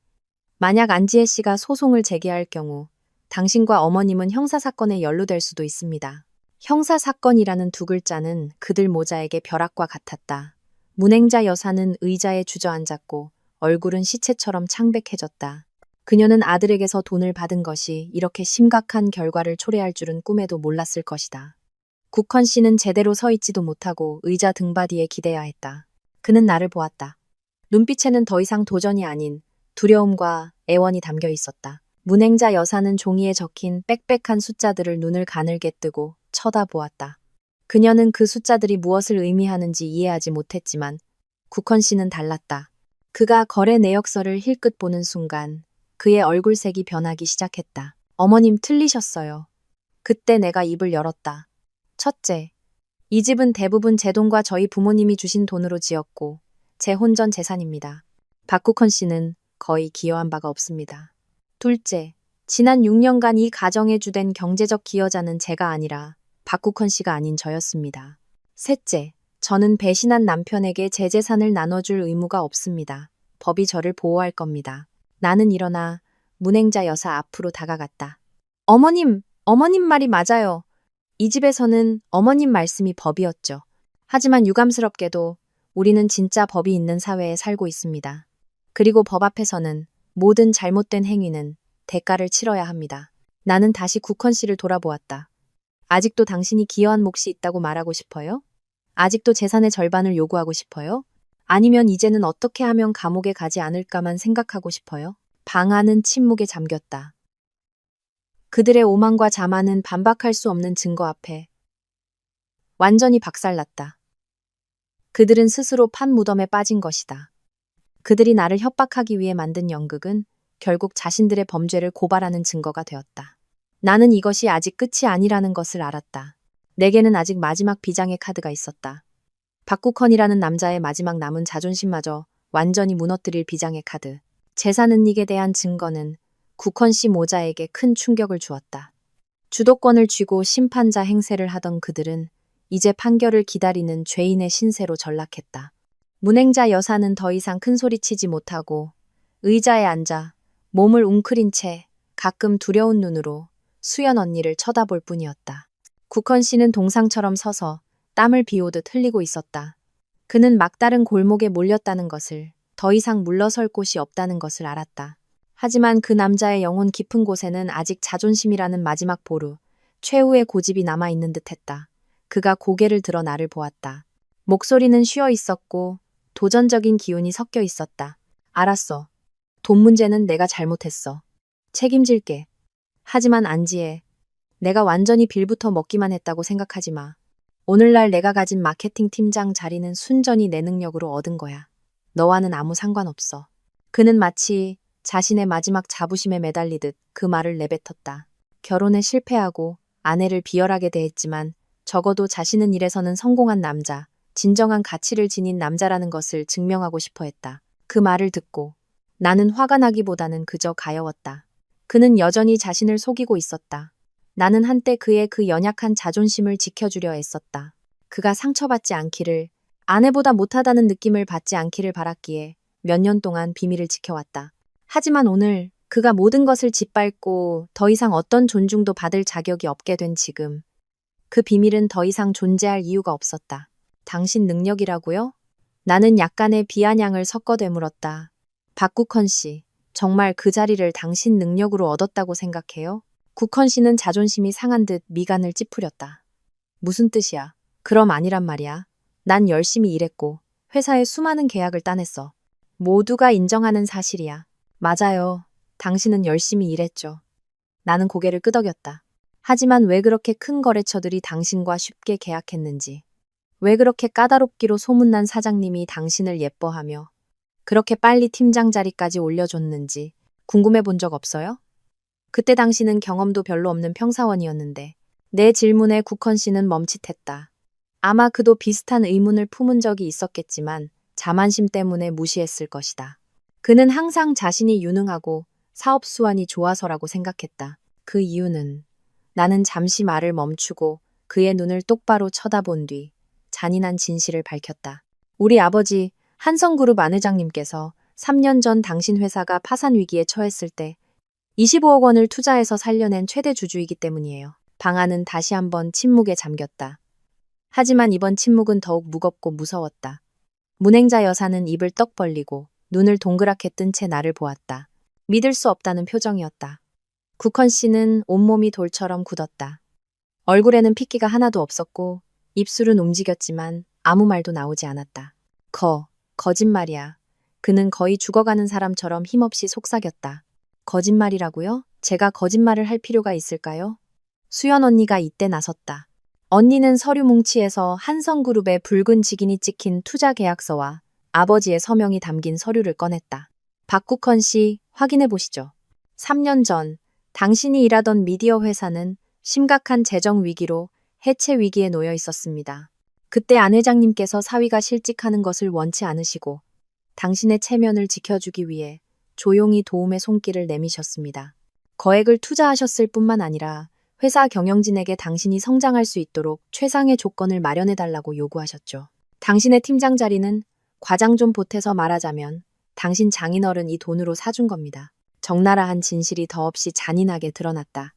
만약 안지혜 씨가 소송을 제기할 경우 당신과 어머님은 형사사건에 연루될 수도 있습니다. 형사사건이라는 두 글자는 그들 모자에게 벼락과 같았다. 문행자 여사는 의자에 주저앉았고 얼굴은 시체처럼 창백해졌다. 그녀는 아들에게서 돈을 받은 것이 이렇게 심각한 결과를 초래할 줄은 꿈에도 몰랐을 것이다. 국헌 씨는 제대로 서 있지도 못하고 의자 등받이에 기대야 했다. 그는 나를 보았다. 눈빛에는 더 이상 도전이 아닌 두려움과 애원이 담겨 있었다. 문행자 여사는 종이에 적힌 빽빽한 숫자들을 눈을 가늘게 뜨고 쳐다보았다. 그녀는 그 숫자들이 무엇을 의미하는지 이해하지 못했지만 국헌 씨는 달랐다. 그가 거래 내역서를 힐끗 보는 순간 그의 얼굴색이 변하기 시작했다. 어머님 틀리셨어요. 그때 내가 입을 열었다. 첫째, 이 집은 대부분 제 돈과 저희 부모님이 주신 돈으로 지었고 제 혼전 재산입니다. 박국헌 씨는 거의 기여한 바가 없습니다. 둘째, 지난 6년간 이 가정의 주된 경제적 기여자는 제가 아니라 박국헌 씨가 아닌 저였습니다. 셋째, 저는 배신한 남편에게 제 재산을 나눠줄 의무가 없습니다. 법이 저를 보호할 겁니다. 나는 일어나 문행자 여사 앞으로 다가갔다. 어머님 말이 맞아요. 이 집에서는 어머님 말씀이 법이었죠. 하지만 유감스럽게도 우리는 진짜 법이 있는 사회에 살고 있습니다. 그리고 법 앞에서는 모든 잘못된 행위는 대가를 치러야 합니다. 나는 다시 국헌 씨를 돌아보았다. 아직도 당신이 기여한 몫이 있다고 말하고 싶어요? 아직도 재산의 절반을 요구하고 싶어요? 아니면 이제는 어떻게 하면 감옥에 가지 않을까만 생각하고 싶어요? 방 안은 침묵에 잠겼다. 그들의 오만과 자만은 반박할 수 없는 증거 앞에 완전히 박살났다. 그들은 스스로 판 무덤에 빠진 것이다. 그들이 나를 협박하기 위해 만든 연극은 결국 자신들의 범죄를 고발하는 증거가 되었다. 나는 이것이 아직 끝이 아니라는 것을 알았다. 내게는 아직 마지막 비장의 카드가 있었다. 박국헌이라는 남자의 마지막 남은 자존심마저 완전히 무너뜨릴 비장의 카드. 재산 은닉에 대한 증거는 국헌 씨 모자에게 큰 충격을 주었다. 주도권을 쥐고 심판자 행세를 하던 그들은 이제 판결을 기다리는 죄인의 신세로 전락했다. 문행자 여사는 더 이상 큰 소리치지 못하고 의자에 앉아 몸을 웅크린 채 가끔 두려운 눈으로 수연 언니를 쳐다볼 뿐이었다. 국헌 씨는 동상처럼 서서 땀을 비오듯 흘리고 있었다. 그는 막다른 골목에 몰렸다는 것을, 더 이상 물러설 곳이 없다는 것을 알았다. 하지만 그 남자의 영혼 깊은 곳에는 아직 자존심이라는 마지막 보루, 최후의 고집이 남아있는 듯했다. 그가 고개를 들어 나를 보았다. 목소리는 쉬어 있었고 도전적인 기운이 섞여 있었다. 알았어. 돈 문제는 내가 잘못했어. 책임질게. 하지만 안지혜, 내가 완전히 빌부터 먹기만 했다고 생각하지 마. 오늘날 내가 가진 마케팅 팀장 자리는 순전히 내 능력으로 얻은 거야. 너와는 아무 상관없어. 그는 마치 자신의 마지막 자부심에 매달리듯 그 말을 내뱉었다. 결혼에 실패하고 아내를 비열하게 대했지만 적어도 자신은 일에서는 성공한 남자, 진정한 가치를 지닌 남자라는 것을 증명하고 싶어 했다. 그 말을 듣고 나는 화가 나기보다는 그저 가여웠다. 그는 여전히 자신을 속이고 있었다. 나는 한때 그의 그 연약한 자존심을 지켜주려 애썼다. 그가 상처받지 않기를, 아내보다 못하다는 느낌을 받지 않기를 바랐기에 몇 년 동안 비밀을 지켜왔다. 하지만 오늘 그가 모든 것을 짓밟고 더 이상 어떤 존중도 받을 자격이 없게 된 지금, 그 비밀은 더 이상 존재할 이유가 없었다. 당신 능력이라고요? 나는 약간의 비아냥을 섞어 되물었다. 박국헌 씨, 정말 그 자리를 당신 능력으로 얻었다고 생각해요? 국헌 씨는 자존심이 상한 듯 미간을 찌푸렸다. 무슨 뜻이야? 그럼 아니란 말이야. 난 열심히 일했고 회사에 수많은 계약을 따냈어. 모두가 인정하는 사실이야. 맞아요. 당신은 열심히 일했죠. 나는 고개를 끄덕였다. 하지만 왜 그렇게 큰 거래처들이 당신과 쉽게 계약했는지, 왜 그렇게 까다롭기로 소문난 사장님이 당신을 예뻐하며 그렇게 빨리 팀장 자리까지 올려줬는지 궁금해 본 적 없어요? 그때 당신은 경험도 별로 없는 평사원이었는데 내 질문에 국헌 씨는 멈칫했다. 아마 그도 비슷한 의문을 품은 적이 있었겠지만 자만심 때문에 무시했을 것이다. 그는 항상 자신이 유능하고 사업 수완이 좋아서라고 생각했다. 그 이유는, 나는 잠시 말을 멈추고 그의 눈을 똑바로 쳐다본 뒤 잔인한 진실을 밝혔다. 우리 아버지 한성그룹 안 회장님께서 3년 전 당신 회사가 파산 위기에 처했을 때 25억 원을 투자해서 살려낸 최대 주주이기 때문이에요. 방안은 다시 한번 침묵에 잠겼다. 하지만 이번 침묵은 더욱 무겁고 무서웠다. 문행자 여사는 입을 떡 벌리고 눈을 동그랗게 뜬 채 나를 보았다. 믿을 수 없다는 표정이었다. 국헌 씨는 온몸이 돌처럼 굳었다. 얼굴에는 핏기가 하나도 없었고 입술은 움직였지만 아무 말도 나오지 않았다. 거짓말이야. 그는 거의 죽어가는 사람처럼 힘없이 속삭였다. 거짓말이라고요? 제가 거짓말을 할 필요가 있을까요? 수연 언니가 이때 나섰다. 언니는 서류 뭉치에서 한성그룹의 붉은 직인이 찍힌 투자 계약서와 아버지의 서명이 담긴 서류를 꺼냈다. 박국헌 씨, 확인해 보시죠. 3년 전 당신이 일하던 미디어 회사는 심각한 재정 위기로 해체 위기에 놓여 있었습니다. 그때 안 회장님께서 사위가 실직하는 것을 원치 않으시고 당신의 체면을 지켜주기 위해 조용히 도움의 손길을 내미셨습니다. 거액을 투자하셨을 뿐만 아니라 회사 경영진에게 당신이 성장할 수 있도록 최상의 조건을 마련해달라고 요구하셨죠. 당신의 팀장 자리는 과장 좀 보태서 말하자면 당신 장인어른 이 돈으로 사준 겁니다. 적나라한 진실이 더없이 잔인하게 드러났다.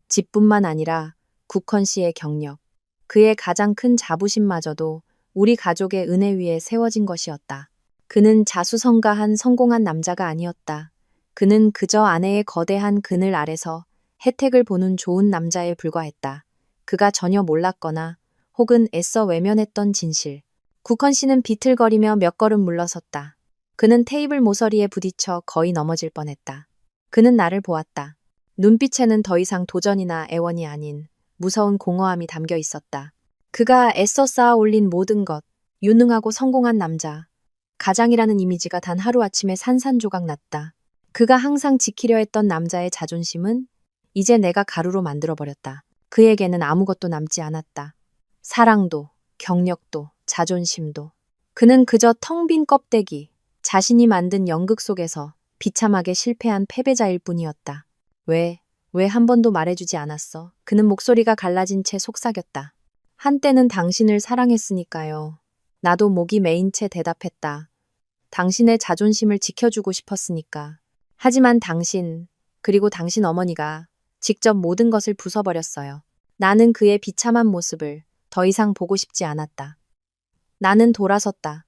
집뿐만 아니라 국헌 씨의 경력, 그의 가장 큰 자부심마저도 우리 가족의 은혜 위에 세워진 것이었다. 그는 자수성가한 성공한 남자가 아니었다. 그는 그저 아내의 거대한 그늘 아래서 혜택을 보는 좋은 남자에 불과했다. 그가 전혀 몰랐거나 혹은 애써 외면했던 진실. 국헌 씨는 비틀거리며 몇 걸음 물러섰다. 그는 테이블 모서리에 부딪혀 거의 넘어질 뻔했다. 그는 나를 보았다. 눈빛에는 더 이상 도전이나 애원이 아닌 무서운 공허함이 담겨 있었다. 그가 애써 쌓아 올린 모든 것, 유능하고 성공한 남자, 가장이라는 이미지가 단 하루아침에 산산조각 났다. 그가 항상 지키려 했던 남자의 자존심은 이제 내가 가루로 만들어버렸다. 그에게는 아무것도 남지 않았다. 사랑도, 경력도, 자존심도. 그는 그저 텅 빈 껍데기, 자신이 만든 연극 속에서 비참하게 실패한 패배자일 뿐이었다. 왜 한 번도 말해주지 않았어? 그는 목소리가 갈라진 채 속삭였다. 한때는 당신을 사랑했으니까요. 나도 목이 메인 채 대답했다. 당신의 자존심을 지켜주고 싶었으니까. 하지만 당신, 그리고 당신 어머니가 직접 모든 것을 부숴버렸어요. 나는 그의 비참한 모습을 더 이상 보고 싶지 않았다. 나는 돌아섰다.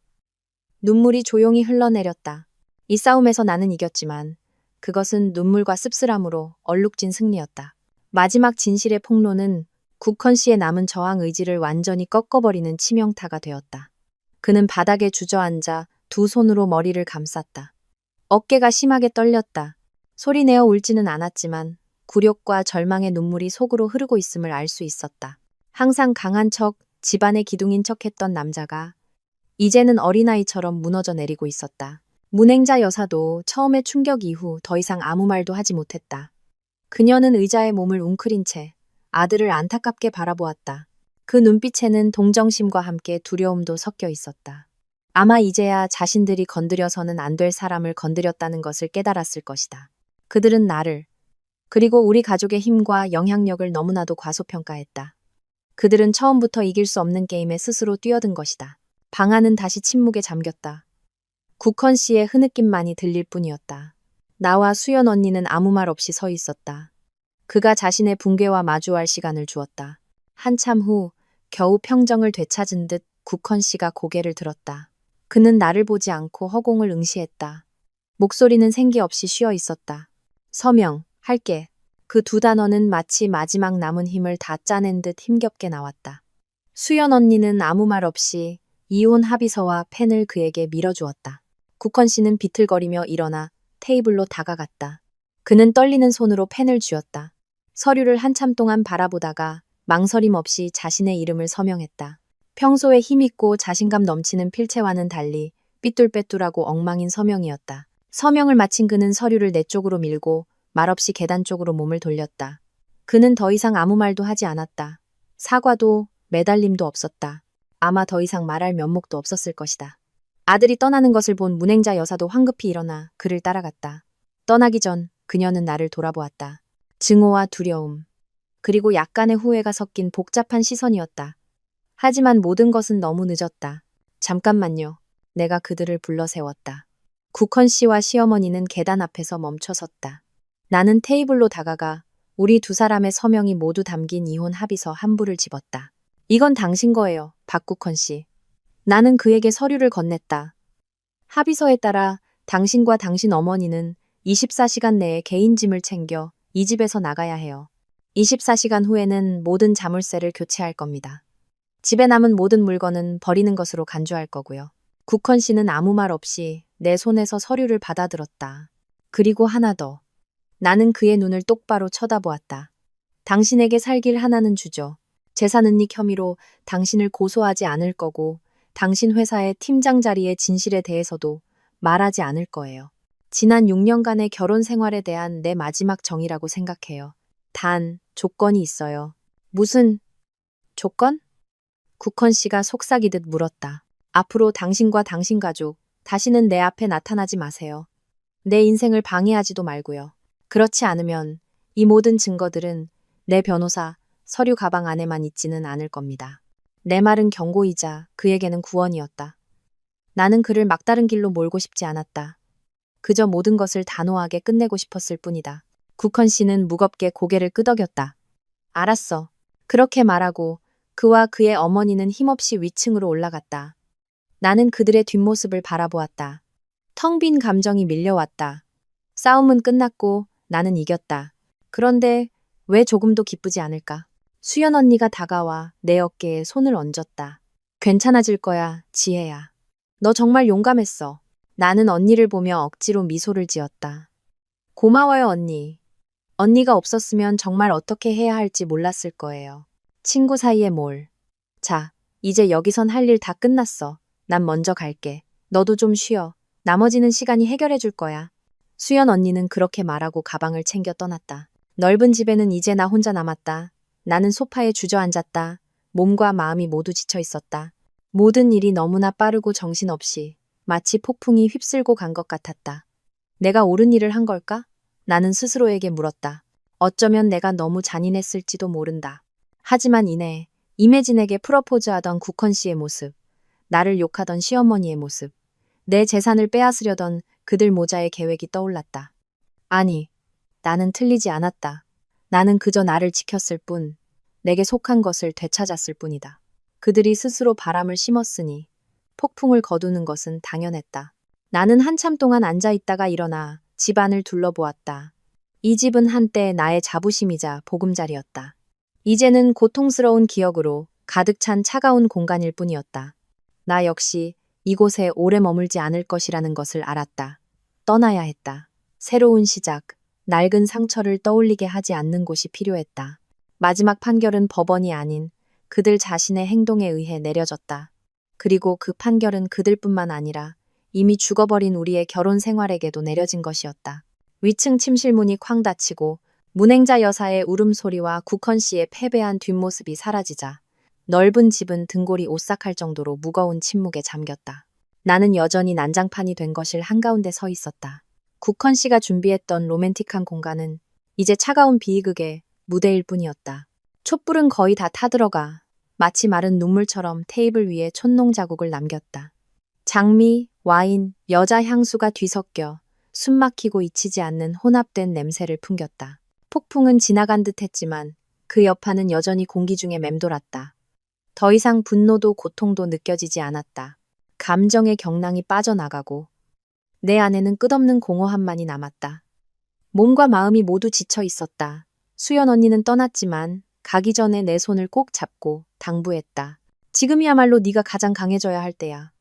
눈물이 조용히 흘러내렸다. 이 싸움에서 나는 이겼지만 그것은 눈물과 씁쓸함으로 얼룩진 승리였다. 마지막 진실의 폭로는 국헌 씨의 남은 저항 의지를 완전히 꺾어버리는 치명타가 되었다. 그는 바닥에 주저앉아 두 손으로 머리를 감쌌다. 어깨가 심하게 떨렸다. 소리내어 울지는 않았지만 굴욕과 절망의 눈물이 속으로 흐르고 있음을 알 수 있었다. 항상 강한 척, 집안의 기둥인 척했던 남자가 이제는 어린아이처럼 무너져 내리고 있었다. 문행자 여사도 처음의 충격 이후 더 이상 아무 말도 하지 못했다. 그녀는 의자에 몸을 웅크린 채 아들을 안타깝게 바라보았다. 그 눈빛에는 동정심과 함께 두려움도 섞여 있었다. 아마 이제야 자신들이 건드려서는 안 될 사람을 건드렸다는 것을 깨달았을 것이다. 그들은 나를, 그리고 우리 가족의 힘과 영향력을 너무나도 과소평가했다. 그들은 처음부터 이길 수 없는 게임에 스스로 뛰어든 것이다. 방 안은 다시 침묵에 잠겼다. 국헌 씨의 흐느낌만이 들릴 뿐이었다. 나와 수연 언니는 아무 말 없이 서 있었다. 그가 자신의 붕괴와 마주할 시간을 주었다. 한참 후 겨우 평정을 되찾은 듯 국헌 씨가 고개를 들었다. 그는 나를 보지 않고 허공을 응시했다. 목소리는 생기 없이 쉬어 있었다. 서명, 할게. 그 두 단어는 마치 마지막 남은 힘을 다 짜낸 듯 힘겹게 나왔다. 수연 언니는 아무 말 없이 이혼 합의서와 펜을 그에게 밀어주었다. 국헌 씨는 비틀거리며 일어나 테이블로 다가갔다. 그는 떨리는 손으로 펜을 쥐었다. 서류를 한참 동안 바라보다가 망설임 없이 자신의 이름을 서명했다. 평소에 힘있고 자신감 넘치는 필체와는 달리 삐뚤빼뚤하고 엉망인 서명이었다. 서명을 마친 그는 서류를 내 쪽으로 밀고 말없이 계단 쪽으로 몸을 돌렸다. 그는 더 이상 아무 말도 하지 않았다. 사과도 매달림도 없었다. 아마 더 이상 말할 면목도 없었을 것이다. 아들이 떠나는 것을 본 문행자 여사도 황급히 일어나 그를 따라갔다. 떠나기 전 그녀는 나를 돌아보았다. 증오와 두려움, 그리고 약간의 후회가 섞인 복잡한 시선이었다. 하지만 모든 것은 너무 늦었다. 잠깐만요. 내가 그들을 불러 세웠다. 국헌 씨와 시어머니는 계단 앞에서 멈춰섰다. 나는 테이블로 다가가 우리 두 사람의 서명이 모두 담긴 이혼 합의서 한 부를 집었다. 이건 당신 거예요, 박국헌 씨. 나는 그에게 서류를 건넸다. 합의서에 따라 당신과 당신 어머니는 24시간 내에 개인 짐을 챙겨 이 집에서 나가야 해요. 24시간 후에는 모든 자물쇠를 교체할 겁니다. 집에 남은 모든 물건은 버리는 것으로 간주할 거고요. 국헌 씨는 아무 말 없이 내 손에서 서류를 받아들었다. 그리고 하나 더. 나는 그의 눈을 똑바로 쳐다보았다. 당신에게 살 길 하나는 주죠. 재산 은닉 혐의로 당신을 고소하지 않을 거고 당신 회사의 팀장 자리의 진실에 대해서도 말하지 않을 거예요. 지난 6년간의 결혼 생활에 대한 내 마지막 정의라고 생각해요. 단, 조건이 있어요. 무슨 조건? 국헌 씨가 속삭이듯 물었다. 앞으로 당신과 당신 가족, 다시는 내 앞에 나타나지 마세요. 내 인생을 방해하지도 말고요. 그렇지 않으면 이 모든 증거들은 내 변호사, 서류 가방 안에만 있지는 않을 겁니다. 내 말은 경고이자 그에게는 구원이었다. 나는 그를 막다른 길로 몰고 싶지 않았다. 그저 모든 것을 단호하게 끝내고 싶었을 뿐이다. 국헌 씨는 무겁게 고개를 끄덕였다. 알았어. 그렇게 말하고 그와 그의 어머니는 힘없이 위층으로 올라갔다. 나는 그들의 뒷모습을 바라보았다. 텅 빈 감정이 밀려왔다. 싸움은 끝났고 나는 이겼다. 그런데 왜 조금도 기쁘지 않을까? 수연 언니가 다가와 내 어깨에 손을 얹었다. 괜찮아질 거야, 지혜야. 너 정말 용감했어. 나는 언니를 보며 억지로 미소를 지었다. 고마워요, 언니. 언니가 없었으면 정말 어떻게 해야 할지 몰랐을 거예요. 친구 사이에 뭘. 자, 이제 여기선 할 일 다 끝났어. 난 먼저 갈게. 너도 좀 쉬어. 나머지는 시간이 해결해 줄 거야. 수연 언니는 그렇게 말하고 가방을 챙겨 떠났다. 넓은 집에는 이제 나 혼자 남았다. 나는 소파에 주저앉았다. 몸과 마음이 모두 지쳐 있었다. 모든 일이 너무나 빠르고 정신없이 마치 폭풍이 휩쓸고 간 것 같았다. 내가 옳은 일을 한 걸까? 나는 스스로에게 물었다. 어쩌면 내가 너무 잔인했을지도 모른다. 하지만 이내 임혜진에게 프러포즈하던 국헌 씨의 모습, 나를 욕하던 시어머니의 모습, 내 재산을 빼앗으려던 그들 모자의 계획이 떠올랐다. 아니, 나는 틀리지 않았다. 나는 그저 나를 지켰을 뿐, 내게 속한 것을 되찾았을 뿐이다. 그들이 스스로 바람을 심었으니 폭풍을 거두는 것은 당연했다. 나는 한참 동안 앉아 있다가 일어나 집안을 둘러보았다. 이 집은 한때 나의 자부심이자 보금자리였다. 이제는 고통스러운 기억으로 가득 찬 차가운 공간일 뿐이었다. 나 역시 이곳에 오래 머물지 않을 것이라는 것을 알았다. 떠나야 했다. 새로운 시작, 낡은 상처를 떠올리게 하지 않는 곳이 필요했다. 마지막 판결은 법원이 아닌 그들 자신의 행동에 의해 내려졌다. 그리고 그 판결은 그들뿐만 아니라 이미 죽어버린 우리의 결혼 생활에게도 내려진 것이었다. 위층 침실문이 쾅 닫히고 문행자 여사의 울음소리와 국헌 씨의 패배한 뒷모습이 사라지자 넓은 집은 등골이 오싹할 정도로 무거운 침묵에 잠겼다. 나는 여전히 난장판이 된 거실 한가운데 서 있었다. 국헌 씨가 준비했던 로맨틱한 공간은 이제 차가운 비극의 무대일 뿐이었다. 촛불은 거의 다 타들어가 마치 마른 눈물처럼 테이블 위에 촛농 자국을 남겼다. 장미, 와인, 여자 향수가 뒤섞여 숨막히고 잊히지 않는 혼합된 냄새를 풍겼다. 폭풍은 지나간 듯 했지만 그 여파는 여전히 공기 중에 맴돌았다. 더 이상 분노도 고통도 느껴지지 않았다. 감정의 경랑이 빠져나가고 내 안에는 끝없는 공허함만이 남았다. 몸과 마음이 모두 지쳐 있었다. 수연 언니는 떠났지만 가기 전에 내 손을 꼭 잡고 당부했다. 지금이야말로 네가 가장 강해져야 할 때야.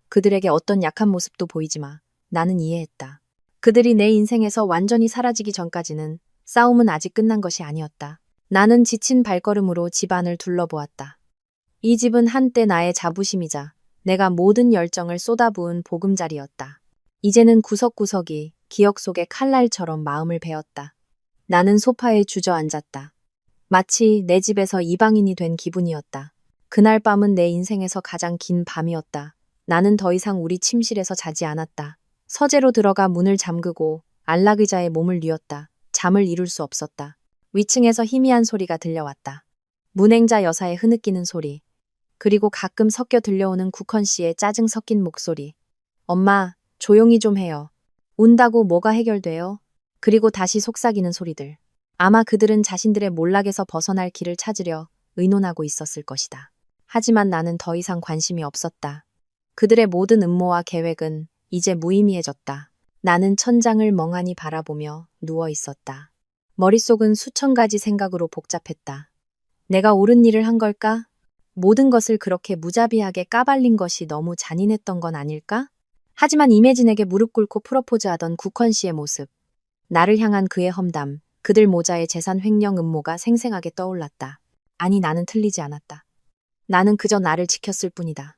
그들에게 어떤 약한 모습도 보이지 마. 나는 이해했다. 그들이 내 인생에서 완전히 사라지기 전까지는 싸움은 아직 끝난 것이 아니었다. 나는 지친 발걸음으로 집안을 둘러보았다. 이 집은 한때 나의 자부심이자 내가 모든 열정을 쏟아부은 보금자리였다. 이제는 구석구석이 기억 속의 칼날처럼 마음을 베었다. 나는 소파에 주저앉았다. 마치 내 집에서 이방인이 된 기분이었다. 그날 밤은 내 인생에서 가장 긴 밤이었다. 나는 더 이상 우리 침실에서 자지 않았다. 서재로 들어가 문을 잠그고 안락의자에 몸을 뉘었다. 잠을 이룰 수 없었다. 위층에서 희미한 소리가 들려왔다. 문행자 여사의 흐느끼는 소리. 그리고 가끔 섞여 들려오는 국헌 씨의 짜증 섞인 목소리. 엄마, 조용히 좀 해요. 운다고 뭐가 해결돼요? 그리고 다시 속삭이는 소리들. 아마 그들은 자신들의 몰락에서 벗어날 길을 찾으려 의논하고 있었을 것이다. 하지만 나는 더 이상 관심이 없었다. 그들의 모든 음모와 계획은 이제 무의미해졌다. 나는 천장을 멍하니 바라보며 누워 있었다. 머릿속은 수천 가지 생각으로 복잡했다. 내가 옳은 일을 한 걸까? 모든 것을 그렇게 무자비하게 까발린 것이 너무 잔인했던 건 아닐까? 하지만 이매진에게 무릎 꿇고 프러포즈하던 국헌 씨의 모습, 나를 향한 그의 험담, 그들 모자의 재산 횡령 음모가 생생하게 떠올랐다. 아니, 나는 틀리지 않았다. 나는 그저 나를 지켰을 뿐이다.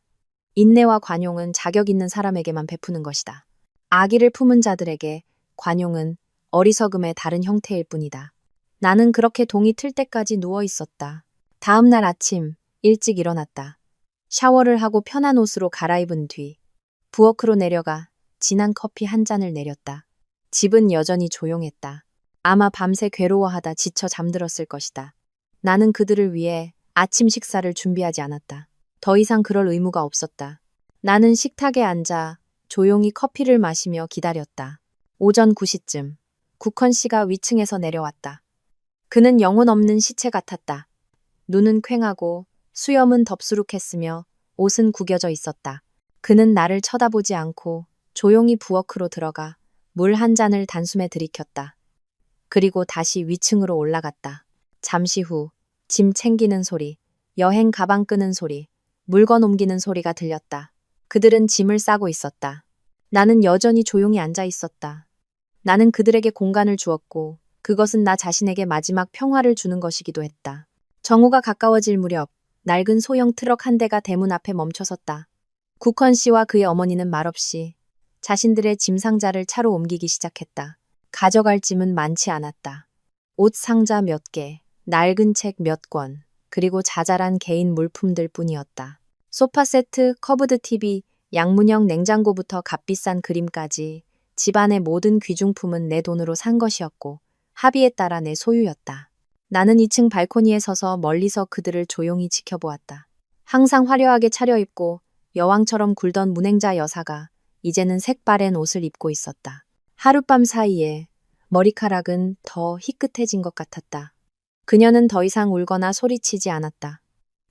인내와 관용은 자격 있는 사람에게만 베푸는 것이다. 악의를 품은 자들에게 관용은 어리석음의 다른 형태일 뿐이다. 나는 그렇게 동이 틀 때까지 누워 있었다. 다음 날 아침 일찍 일어났다. 샤워를 하고 편한 옷으로 갈아입은 뒤 부엌으로 내려가 진한 커피 한 잔을 내렸다. 집은 여전히 조용했다. 아마 밤새 괴로워하다 지쳐 잠들었을 것이다. 나는 그들을 위해 아침 식사를 준비하지 않았다. 더 이상 그럴 의무가 없었다. 나는 식탁에 앉아 조용히 커피를 마시며 기다렸다. 오전 9시쯤 국헌 씨가 위층에서 내려왔다. 그는 영혼 없는 시체 같았다. 눈은 퀭하고 수염은 덥수룩했으며 옷은 구겨져 있었다. 그는 나를 쳐다보지 않고 조용히 부엌으로 들어가 물 한 잔을 단숨에 들이켰다. 그리고 다시 위층으로 올라갔다. 잠시 후 짐 챙기는 소리, 여행 가방 끄는 소리, 물건 옮기는 소리가 들렸다. 그들은 짐을 싸고 있었다. 나는 여전히 조용히 앉아 있었다. 나는 그들에게 공간을 주었고 그것은 나 자신에게 마지막 평화를 주는 것이기도 했다. 정오가 가까워질 무렵 낡은 소형 트럭 한 대가 대문 앞에 멈춰섰다. 국헌 씨와 그의 어머니는 말없이 자신들의 짐 상자를 차로 옮기기 시작했다. 가져갈 짐은 많지 않았다. 옷 상자 몇 개, 낡은 책 몇 권, 그리고 자잘한 개인 물품들 뿐이었다. 소파 세트, 커브드 TV, 양문형 냉장고부터 값비싼 그림까지 집안의 모든 귀중품은 내 돈으로 산 것이었고 합의에 따라 내 소유였다. 나는 2층 발코니에 서서 멀리서 그들을 조용히 지켜보았다. 항상 화려하게 차려입고 여왕처럼 굴던 문행자 여사가 이제는 색바랜 옷을 입고 있었다. 하룻밤 사이에 머리카락은 더 희끗해진 것 같았다. 그녀는 더 이상 울거나 소리치지 않았다.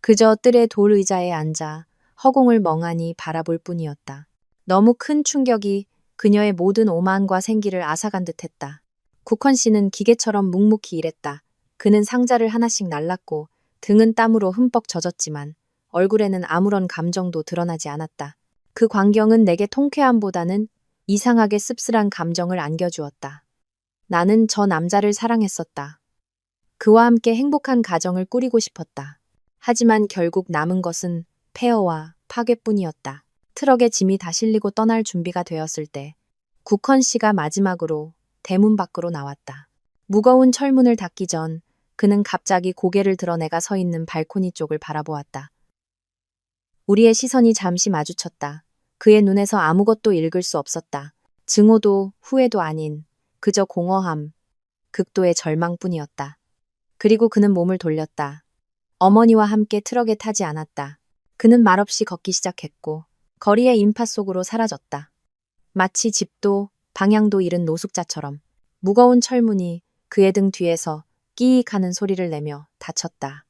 그저 뜰의 돌 의자에 앉아 허공을 멍하니 바라볼 뿐이었다. 너무 큰 충격이 그녀의 모든 오만과 생기를 앗아간 듯했다. 국헌 씨는 기계처럼 묵묵히 일했다. 그는 상자를 하나씩 날랐고 등은 땀으로 흠뻑 젖었지만 얼굴에는 아무런 감정도 드러나지 않았다. 그 광경은 내게 통쾌함보다는 이상하게 씁쓸한 감정을 안겨주었다. 나는 저 남자를 사랑했었다. 그와 함께 행복한 가정을 꾸리고 싶었다. 하지만 결국 남은 것은 폐허와 파괴뿐이었다. 트럭에 짐이 다 실리고 떠날 준비가 되었을 때 국헌 씨가 마지막으로 대문 밖으로 나왔다. 무거운 철문을 닫기 전 그는 갑자기 고개를 들어 내가 서 있는 발코니 쪽을 바라보았다. 우리의 시선이 잠시 마주쳤다. 그의 눈에서 아무것도 읽을 수 없었다. 증오도 후회도 아닌 그저 공허함. 극도의 절망뿐이었다. 그리고 그는 몸을 돌렸다. 어머니와 함께 트럭에 타지 않았다. 그는 말없이 걷기 시작했고 거리의 인파 속으로 사라졌다. 마치 집도 방향도 잃은 노숙자처럼 무거운 철문이 그의 등 뒤에서 끼익 하는 소리를 내며 닫혔다.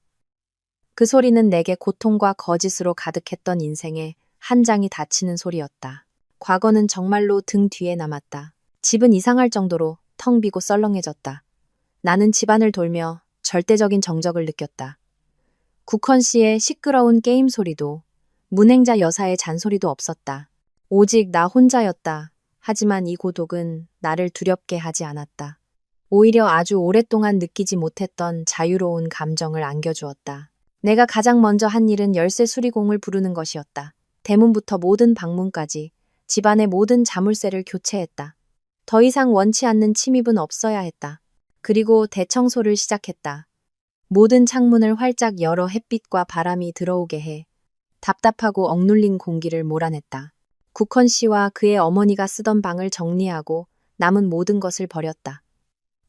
그 소리는 내게 고통과 거짓으로 가득했던 인생의 한 장이 닫히는 소리였다. 과거는 정말로 등 뒤에 남았다. 집은 이상할 정도로 텅 비고 썰렁해졌다. 나는 집안을 돌며 절대적인 정적을 느꼈다. 국헌 씨의 시끄러운 게임 소리도 문행자 여사의 잔소리도 없었다. 오직 나 혼자였다. 하지만 이 고독은 나를 두렵게 하지 않았다. 오히려 아주 오랫동안 느끼지 못했던 자유로운 감정을 안겨주었다. 내가 가장 먼저 한 일은 열쇠 수리공을 부르는 것이었다. 대문부터 모든 방문까지 집안의 모든 자물쇠를 교체했다. 더 이상 원치 않는 침입은 없어야 했다. 그리고 대청소를 시작했다. 모든 창문을 활짝 열어 햇빛과 바람이 들어오게 해 답답하고 억눌린 공기를 몰아냈다. 국헌 씨와 그의 어머니가 쓰던 방을 정리하고 남은 모든 것을 버렸다.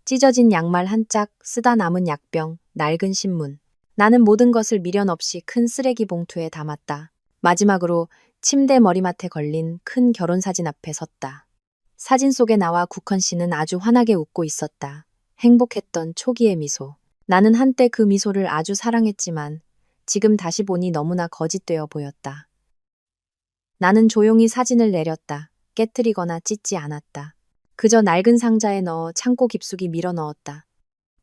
찢어진 양말 한 짝, 쓰다 남은 약병, 낡은 신문. 나는 모든 것을 미련 없이 큰 쓰레기 봉투에 담았다. 마지막으로 침대 머리맡에 걸린 큰 결혼사진 앞에 섰다. 사진 속의 나와 국헌 씨는 아주 환하게 웃고 있었다. 행복했던 초기의 미소. 나는 한때 그 미소를 아주 사랑했지만 지금 다시 보니 너무나 거짓되어 보였다. 나는 조용히 사진을 내렸다. 깨트리거나 찢지 않았다. 그저 낡은 상자에 넣어 창고 깊숙이 밀어 넣었다.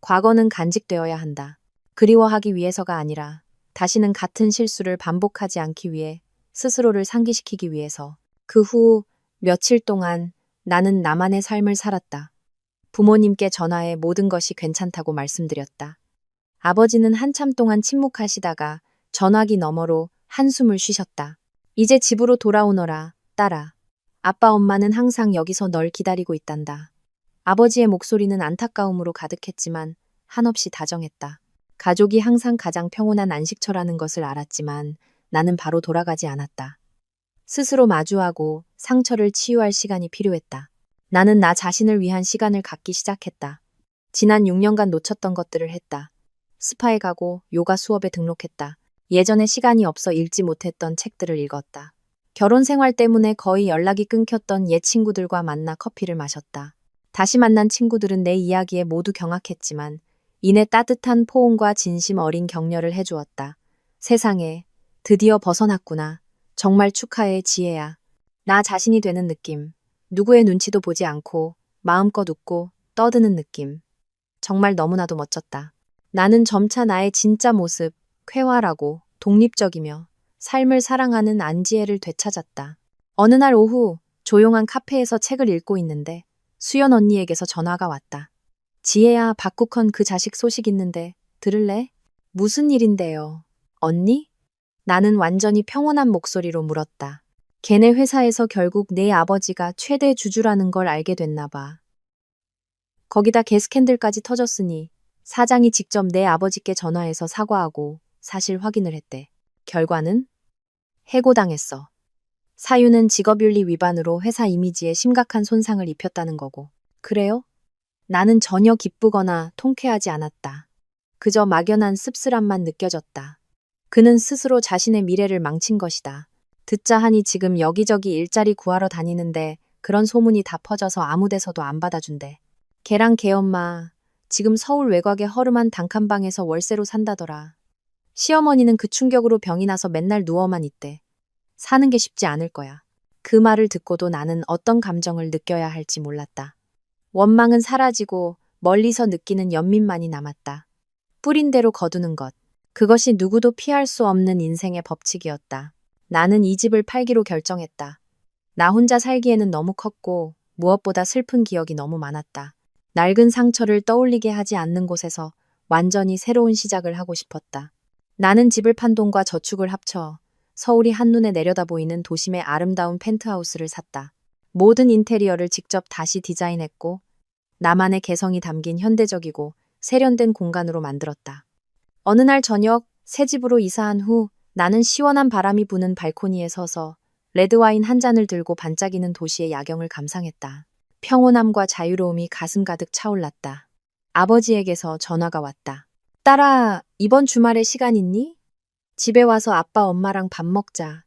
과거는 간직되어야 한다. 그리워하기 위해서가 아니라 다시는 같은 실수를 반복하지 않기 위해 스스로를 상기시키기 위해서. 그 후 며칠 동안 나는 나만의 삶을 살았다. 부모님께 전화해 모든 것이 괜찮다고 말씀드렸다. 아버지는 한참 동안 침묵하시다가 전화기 너머로 한숨을 쉬셨다. 이제 집으로 돌아오너라, 딸아. 아빠 엄마는 항상 여기서 널 기다리고 있단다. 아버지의 목소리는 안타까움으로 가득했지만 한없이 다정했다. 가족이 항상 가장 평온한 안식처라는 것을 알았지만 나는 바로 돌아가지 않았다. 스스로 마주하고 상처를 치유할 시간이 필요했다. 나는 나 자신을 위한 시간을 갖기 시작했다. 지난 6년간 놓쳤던 것들을 했다. 스파에 가고 요가 수업에 등록했다. 예전에 시간이 없어 읽지 못했던 책들을 읽었다. 결혼 생활 때문에 거의 연락이 끊겼던 옛 친구들과 만나 커피를 마셨다. 다시 만난 친구들은 내 이야기에 모두 경악했지만 이내 따뜻한 포옹과 진심 어린 격려를 해주었다. 세상에, 드디어 벗어났구나. 정말 축하해, 지혜야. 나 자신이 되는 느낌. 누구의 눈치도 보지 않고 마음껏 웃고 떠드는 느낌. 정말 너무나도 멋졌다. 나는 점차 나의 진짜 모습, 쾌활하고 독립적이며 삶을 사랑하는 안지혜를 되찾았다. 어느 날 오후 조용한 카페에서 책을 읽고 있는데 수연 언니에게서 전화가 왔다. 지혜야, 박국헌 그 자식 소식 있는데 들을래? 무슨 일인데요? 언니? 나는 완전히 평온한 목소리로 물었다. 걔네 회사에서 결국 내 아버지가 최대 주주라는 걸 알게 됐나 봐. 거기다 개스캔들까지 터졌으니 사장이 직접 내 아버지께 전화해서 사과하고 사실 확인을 했대. 결과는? 해고당했어. 사유는 직업윤리 위반으로 회사 이미지에 심각한 손상을 입혔다는 거고. 그래요? 나는 전혀 기쁘거나 통쾌하지 않았다. 그저 막연한 씁쓸함만 느껴졌다. 그는 스스로 자신의 미래를 망친 것이다. 듣자 하니 지금 여기저기 일자리 구하러 다니는데 그런 소문이 다 퍼져서 아무 데서도 안 받아준대. 걔랑 걔 엄마 지금 서울 외곽의 허름한 단칸방에서 월세로 산다더라. 시어머니는 그 충격으로 병이 나서 맨날 누워만 있대. 사는 게 쉽지 않을 거야. 그 말을 듣고도 나는 어떤 감정을 느껴야 할지 몰랐다. 원망은 사라지고 멀리서 느끼는 연민만이 남았다. 뿌린 대로 거두는 것. 그것이 누구도 피할 수 없는 인생의 법칙이었다. 나는 이 집을 팔기로 결정했다. 나 혼자 살기에는 너무 컸고 무엇보다 슬픈 기억이 너무 많았다. 낡은 상처를 떠올리게 하지 않는 곳에서 완전히 새로운 시작을 하고 싶었다. 나는 집을 판 돈과 저축을 합쳐 서울이 한눈에 내려다 보이는 도심의 아름다운 펜트하우스를 샀다. 모든 인테리어를 직접 다시 디자인했고 나만의 개성이 담긴 현대적이고 세련된 공간으로 만들었다. 어느 날 저녁 새 집으로 이사한 후 나는 시원한 바람이 부는 발코니에 서서 레드와인 한 잔을 들고 반짝이는 도시의 야경을 감상했다. 평온함과 자유로움이 가슴 가득 차올랐다. 아버지에게서 전화가 왔다. 딸아, 이번 주말에 시간 있니? 집에 와서 아빠 엄마랑 밥 먹자.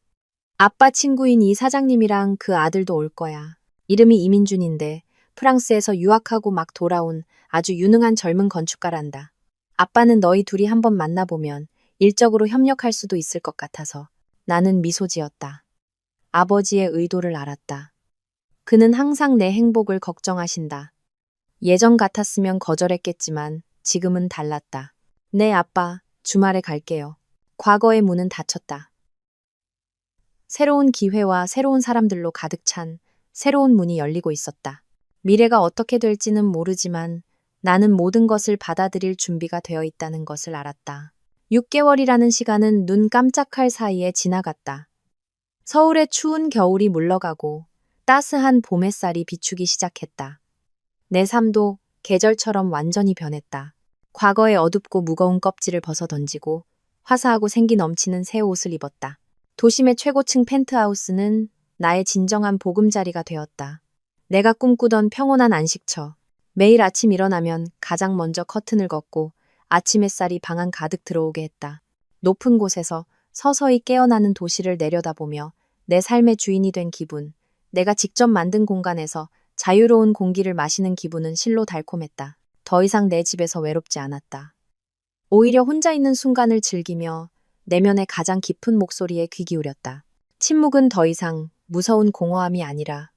아빠 친구인 이 사장님이랑 그 아들도 올 거야. 이름이 이민준인데 프랑스에서 유학하고 막 돌아온 아주 유능한 젊은 건축가란다. 아빠는 너희 둘이 한번 만나보면 일적으로 협력할 수도 있을 것 같아서. 나는 미소 지었다. 아버지의 의도를 알았다. 그는 항상 내 행복을 걱정하신다. 예전 같았으면 거절했겠지만 지금은 달랐다. 네, 아빠, 주말에 갈게요. 과거의 문은 닫혔다. 새로운 기회와 새로운 사람들로 가득 찬 새로운 문이 열리고 있었다. 미래가 어떻게 될지는 모르지만 나는 모든 것을 받아들일 준비가 되어 있다는 것을 알았다. 6개월이라는 시간은 눈 깜짝할 사이에 지나갔다. 서울의 추운 겨울이 물러가고 따스한 봄 햇살이 비추기 시작했다. 내 삶도 계절처럼 완전히 변했다. 과거의 어둡고 무거운 껍질을 벗어 던지고 화사하고 생기 넘치는 새 옷을 입었다. 도심의 최고층 펜트하우스는 나의 진정한 보금자리가 되었다. 내가 꿈꾸던 평온한 안식처. 매일 아침 일어나면 가장 먼저 커튼을 걷고 아침 햇살이 방 안 가득 들어오게 했다. 높은 곳에서 서서히 깨어나는 도시를 내려다보며 내 삶의 주인이 된 기분. 내가 직접 만든 공간에서 자유로운 공기를 마시는 기분은 실로 달콤했다. 더 이상 내 집에서 외롭지 않았다. 오히려 혼자 있는 순간을 즐기며 내면의 가장 깊은 목소리에 귀 기울였다. 침묵은 더 이상 무서운 공허함이 아니라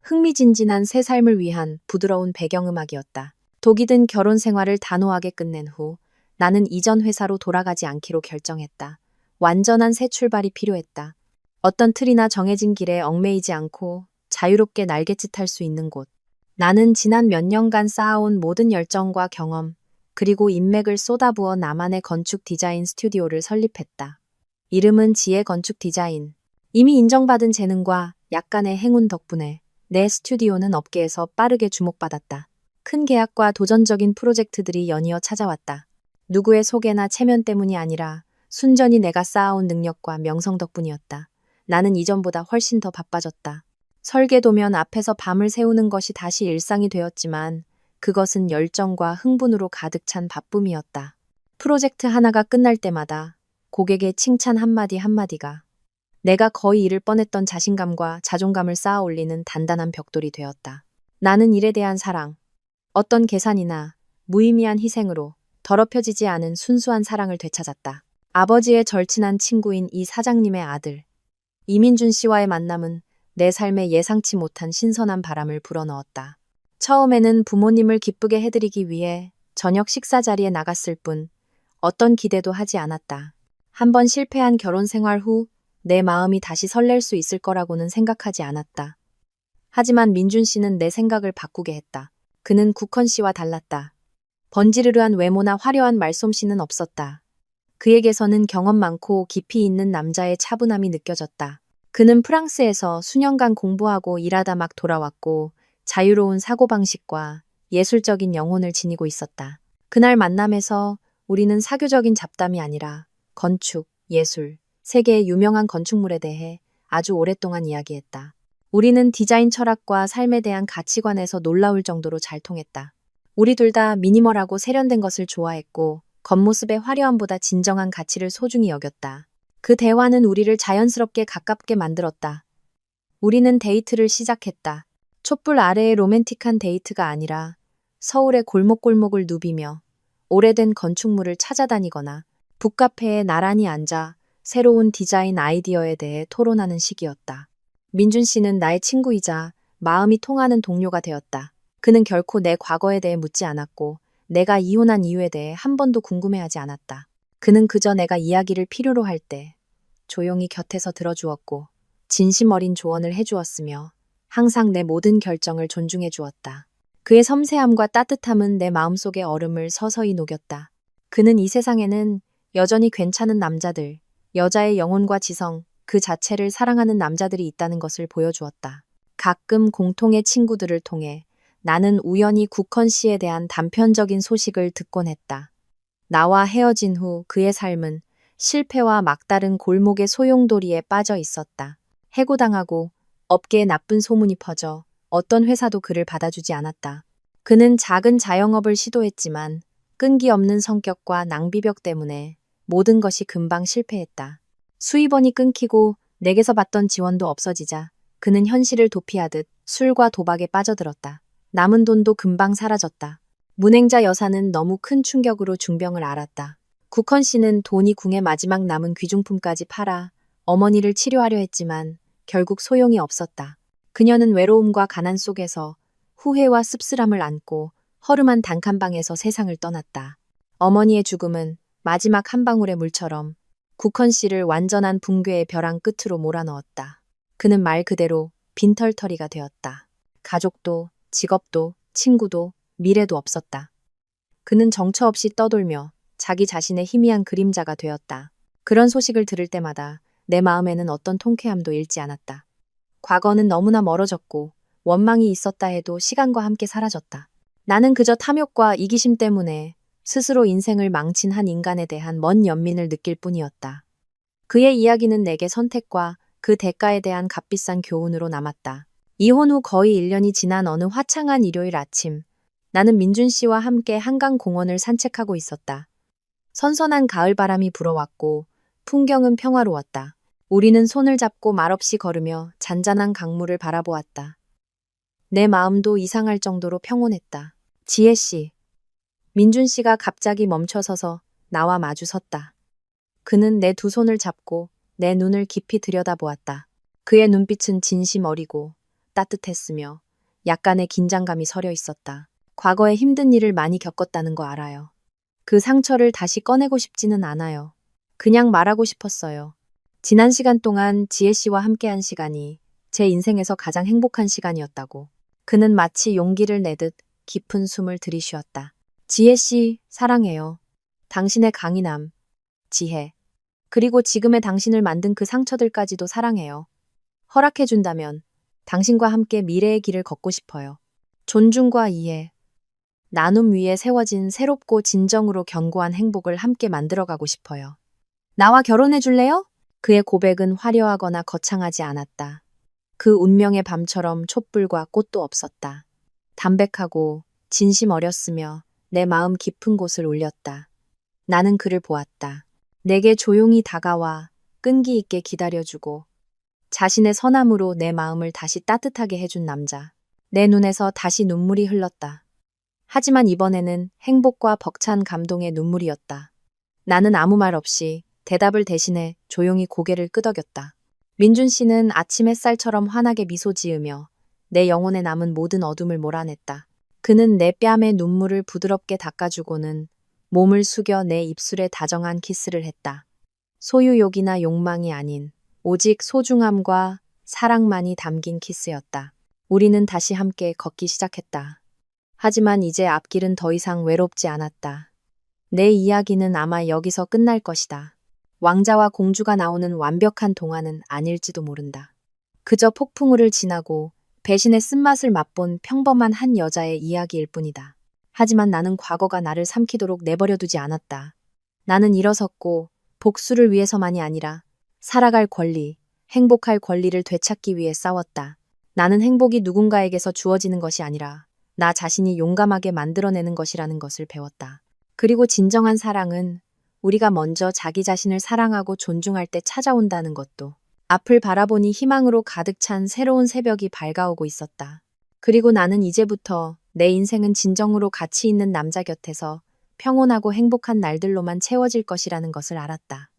흥미진진한 새 삶을 위한 부드러운 배경음악이었다. 독이 든 결혼 생활을 단호하게 끝낸 후 나는 이전 회사로 돌아가지 않기로 결정했다. 완전한 새 출발이 필요했다. 어떤 틀이나 정해진 길에 얽매이지 않고 자유롭게 날갯짓할 수 있는 곳. 나는 지난 몇 년간 쌓아온 모든 열정과 경험, 그리고 인맥을 쏟아부어 나만의 건축 디자인 스튜디오를 설립했다. 이름은 지혜 건축 디자인. 이미 인정받은 재능과 약간의 행운 덕분에 내 스튜디오는 업계에서 빠르게 주목받았다. 큰 계약과 도전적인 프로젝트들이 연이어 찾아왔다. 누구의 소개나 체면 때문이 아니라 순전히 내가 쌓아온 능력과 명성 덕분이었다. 나는 이전보다 훨씬 더 바빠졌다. 설계도면 앞에서 밤을 새우는 것이 다시 일상이 되었지만 그것은 열정과 흥분으로 가득 찬 바쁨이었다. 프로젝트 하나가 끝날 때마다 고객의 칭찬 한마디 한마디가 내가 거의 잃을 뻔했던 자신감과 자존감을 쌓아 올리는 단단한 벽돌이 되었다. 나는 일에 대한 사랑, 어떤 계산이나 무의미한 희생으로 더럽혀지지 않은 순수한 사랑을 되찾았다. 아버지의 절친한 친구인 이 사장님의 아들, 이민준 씨와의 만남은 내 삶에 예상치 못한 신선한 바람을 불어넣었다. 처음에는 부모님을 기쁘게 해드리기 위해 저녁 식사 자리에 나갔을 뿐 어떤 기대도 하지 않았다. 한 번 실패한 결혼 생활 후 내 마음이 다시 설렐 수 있을 거라고는 생각하지 않았다. 하지만 민준 씨는 내 생각을 바꾸게 했다. 그는 국헌 씨와 달랐다. 번지르르한 외모나 화려한 말솜씨는 없었다. 그에게서는 경험 많고 깊이 있는 남자의 차분함이 느껴졌다. 그는 프랑스에서 수년간 공부하고 일하다 막 돌아왔고 자유로운 사고방식과 예술적인 영혼을 지니고 있었다. 그날 만남에서 우리는 사교적인 잡담이 아니라 건축, 예술, 세계의 유명한 건축물에 대해 아주 오랫동안 이야기했다. 우리는 디자인 철학과 삶에 대한 가치관에서 놀라울 정도로 잘 통했다. 우리 둘 다 미니멀하고 세련된 것을 좋아했고 겉모습의 화려함보다 진정한 가치를 소중히 여겼다. 그 대화는 우리를 자연스럽게 가깝게 만들었다. 우리는 데이트를 시작했다. 촛불 아래의 로맨틱한 데이트가 아니라 서울의 골목골목을 누비며 오래된 건축물을 찾아다니거나 북카페에 나란히 앉아 새로운 디자인 아이디어에 대해 토론하는 시기였다. 민준 씨는 나의 친구이자 마음이 통하는 동료가 되었다. 그는 결코 내 과거에 대해 묻지 않았고 내가 이혼한 이유에 대해 한 번도 궁금해하지 않았다. 그는 그저 내가 이야기를 필요로 할 때 조용히 곁에서 들어주었고 진심 어린 조언을 해주었으며 항상 내 모든 결정을 존중해 주었다. 그의 섬세함과 따뜻함은 내 마음속의 얼음을 서서히 녹였다. 그는 이 세상에는 여전히 괜찮은 남자들, 여자의 영혼과 지성, 그 자체를 사랑하는 남자들이 있다는 것을 보여주었다. 가끔 공통의 친구들을 통해 나는 우연히 국헌 씨에 대한 단편적인 소식을 듣곤 했다. 나와 헤어진 후 그의 삶은 실패와 막다른 골목의 소용돌이에 빠져 있었다. 해고당하고 업계에 나쁜 소문이 퍼져 어떤 회사도 그를 받아주지 않았다. 그는 작은 자영업을 시도했지만 끈기 없는 성격과 낭비벽 때문에 모든 것이 금방 실패했다. 수입원이 끊기고 내게서 받던 지원도 없어지자 그는 현실을 도피하듯 술과 도박에 빠져들었다. 남은 돈도 금방 사라졌다. 문행자 여사는 너무 큰 충격으로 중병을 앓았다. 국헌 씨는 돈이 궁에 마지막 남은 귀중품까지 팔아 어머니를 치료하려 했지만 결국 소용이 없었다. 그녀는 외로움과 가난 속에서 후회와 씁쓸함을 안고 허름한 단칸방에서 세상을 떠났다. 어머니의 죽음은 마지막 한 방울의 물처럼 국헌 씨를 완전한 붕괴의 벼랑 끝으로 몰아넣었다. 그는 말 그대로 빈털터리가 되었다. 가족도, 직업도, 친구도, 미래도 없었다. 그는 정처 없이 떠돌며 자기 자신의 희미한 그림자가 되었다. 그런 소식을 들을 때마다 내 마음에는 어떤 통쾌함도 잃지 않았다. 과거는 너무나 멀어졌고 원망이 있었다 해도 시간과 함께 사라졌다. 나는 그저 탐욕과 이기심 때문에 스스로 인생을 망친 한 인간에 대한 먼 연민을 느낄 뿐이었다. 그의 이야기는 내게 선택과 그 대가에 대한 값비싼 교훈으로 남았다. 이혼 후 거의 1년이 지난 어느 화창한 일요일 아침, 나는 민준 씨와 함께 한강공원을 산책하고 있었다. 선선한 가을바람이 불어왔고 풍경은 평화로웠다. 우리는 손을 잡고 말없이 걸으며 잔잔한 강물을 바라보았다. 내 마음도 이상할 정도로 평온했다. 지혜 씨. 민준 씨가 갑자기 멈춰서서 나와 마주 섰다. 그는 내 두 손을 잡고 내 눈을 깊이 들여다보았다. 그의 눈빛은 진심 어리고 따뜻했으며 약간의 긴장감이 서려 있었다. 과거에 힘든 일을 많이 겪었다는 거 알아요. 그 상처를 다시 꺼내고 싶지는 않아요. 그냥 말하고 싶었어요. 지난 시간 동안 지혜 씨와 함께한 시간이 제 인생에서 가장 행복한 시간이었다고. 그는 마치 용기를 내듯 깊은 숨을 들이쉬었다. 지혜 씨, 사랑해요. 당신의 강인함, 지혜, 그리고 지금의 당신을 만든 그 상처들까지도 사랑해요. 허락해준다면 당신과 함께 미래의 길을 걷고 싶어요. 존중과 이해, 나눔 위에 세워진 새롭고 진정으로 견고한 행복을 함께 만들어가고 싶어요. 나와 결혼해 줄래요? 그의 고백은 화려하거나 거창하지 않았다. 그 운명의 밤처럼 촛불과 꽃도 없었다. 담백하고 진심 어렸으며 내 마음 깊은 곳을 울렸다. 나는 그를 보았다. 내게 조용히 다가와 끈기 있게 기다려주고 자신의 선함으로 내 마음을 다시 따뜻하게 해준 남자. 내 눈에서 다시 눈물이 흘렀다. 하지만 이번에는 행복과 벅찬 감동의 눈물이었다. 나는 아무 말 없이 대답을 대신해 조용히 고개를 끄덕였다. 민준 씨는 아침 햇살처럼 환하게 미소 지으며 내 영혼에 남은 모든 어둠을 몰아냈다. 그는 내 뺨에 눈물을 부드럽게 닦아주고는 몸을 숙여 내 입술에 다정한 키스를 했다. 소유욕이나 욕망이 아닌 오직 소중함과 사랑만이 담긴 키스였다. 우리는 다시 함께 걷기 시작했다. 하지만 이제 앞길은 더 이상 외롭지 않았다. 내 이야기는 아마 여기서 끝날 것이다. 왕자와 공주가 나오는 완벽한 동화는 아닐지도 모른다. 그저 폭풍우를 지나고 배신의 쓴맛을 맛본 평범한 한 여자의 이야기일 뿐이다. 하지만 나는 과거가 나를 삼키도록 내버려두지 않았다. 나는 일어섰고 복수를 위해서만이 아니라 살아갈 권리, 행복할 권리를 되찾기 위해 싸웠다. 나는 행복이 누군가에게서 주어지는 것이 아니라 나 자신이 용감하게 만들어내는 것이라는 것을 배웠다. 그리고 진정한 사랑은 우리가 먼저 자기 자신을 사랑하고 존중할 때 찾아온다는 것도. 앞을 바라보니 희망으로 가득 찬 새로운 새벽이 밝아오고 있었다. 그리고 나는 이제부터 내 인생은 진정으로 가치 있는 남자 곁에서 평온하고 행복한 날들로만 채워질 것이라는 것을 알았다.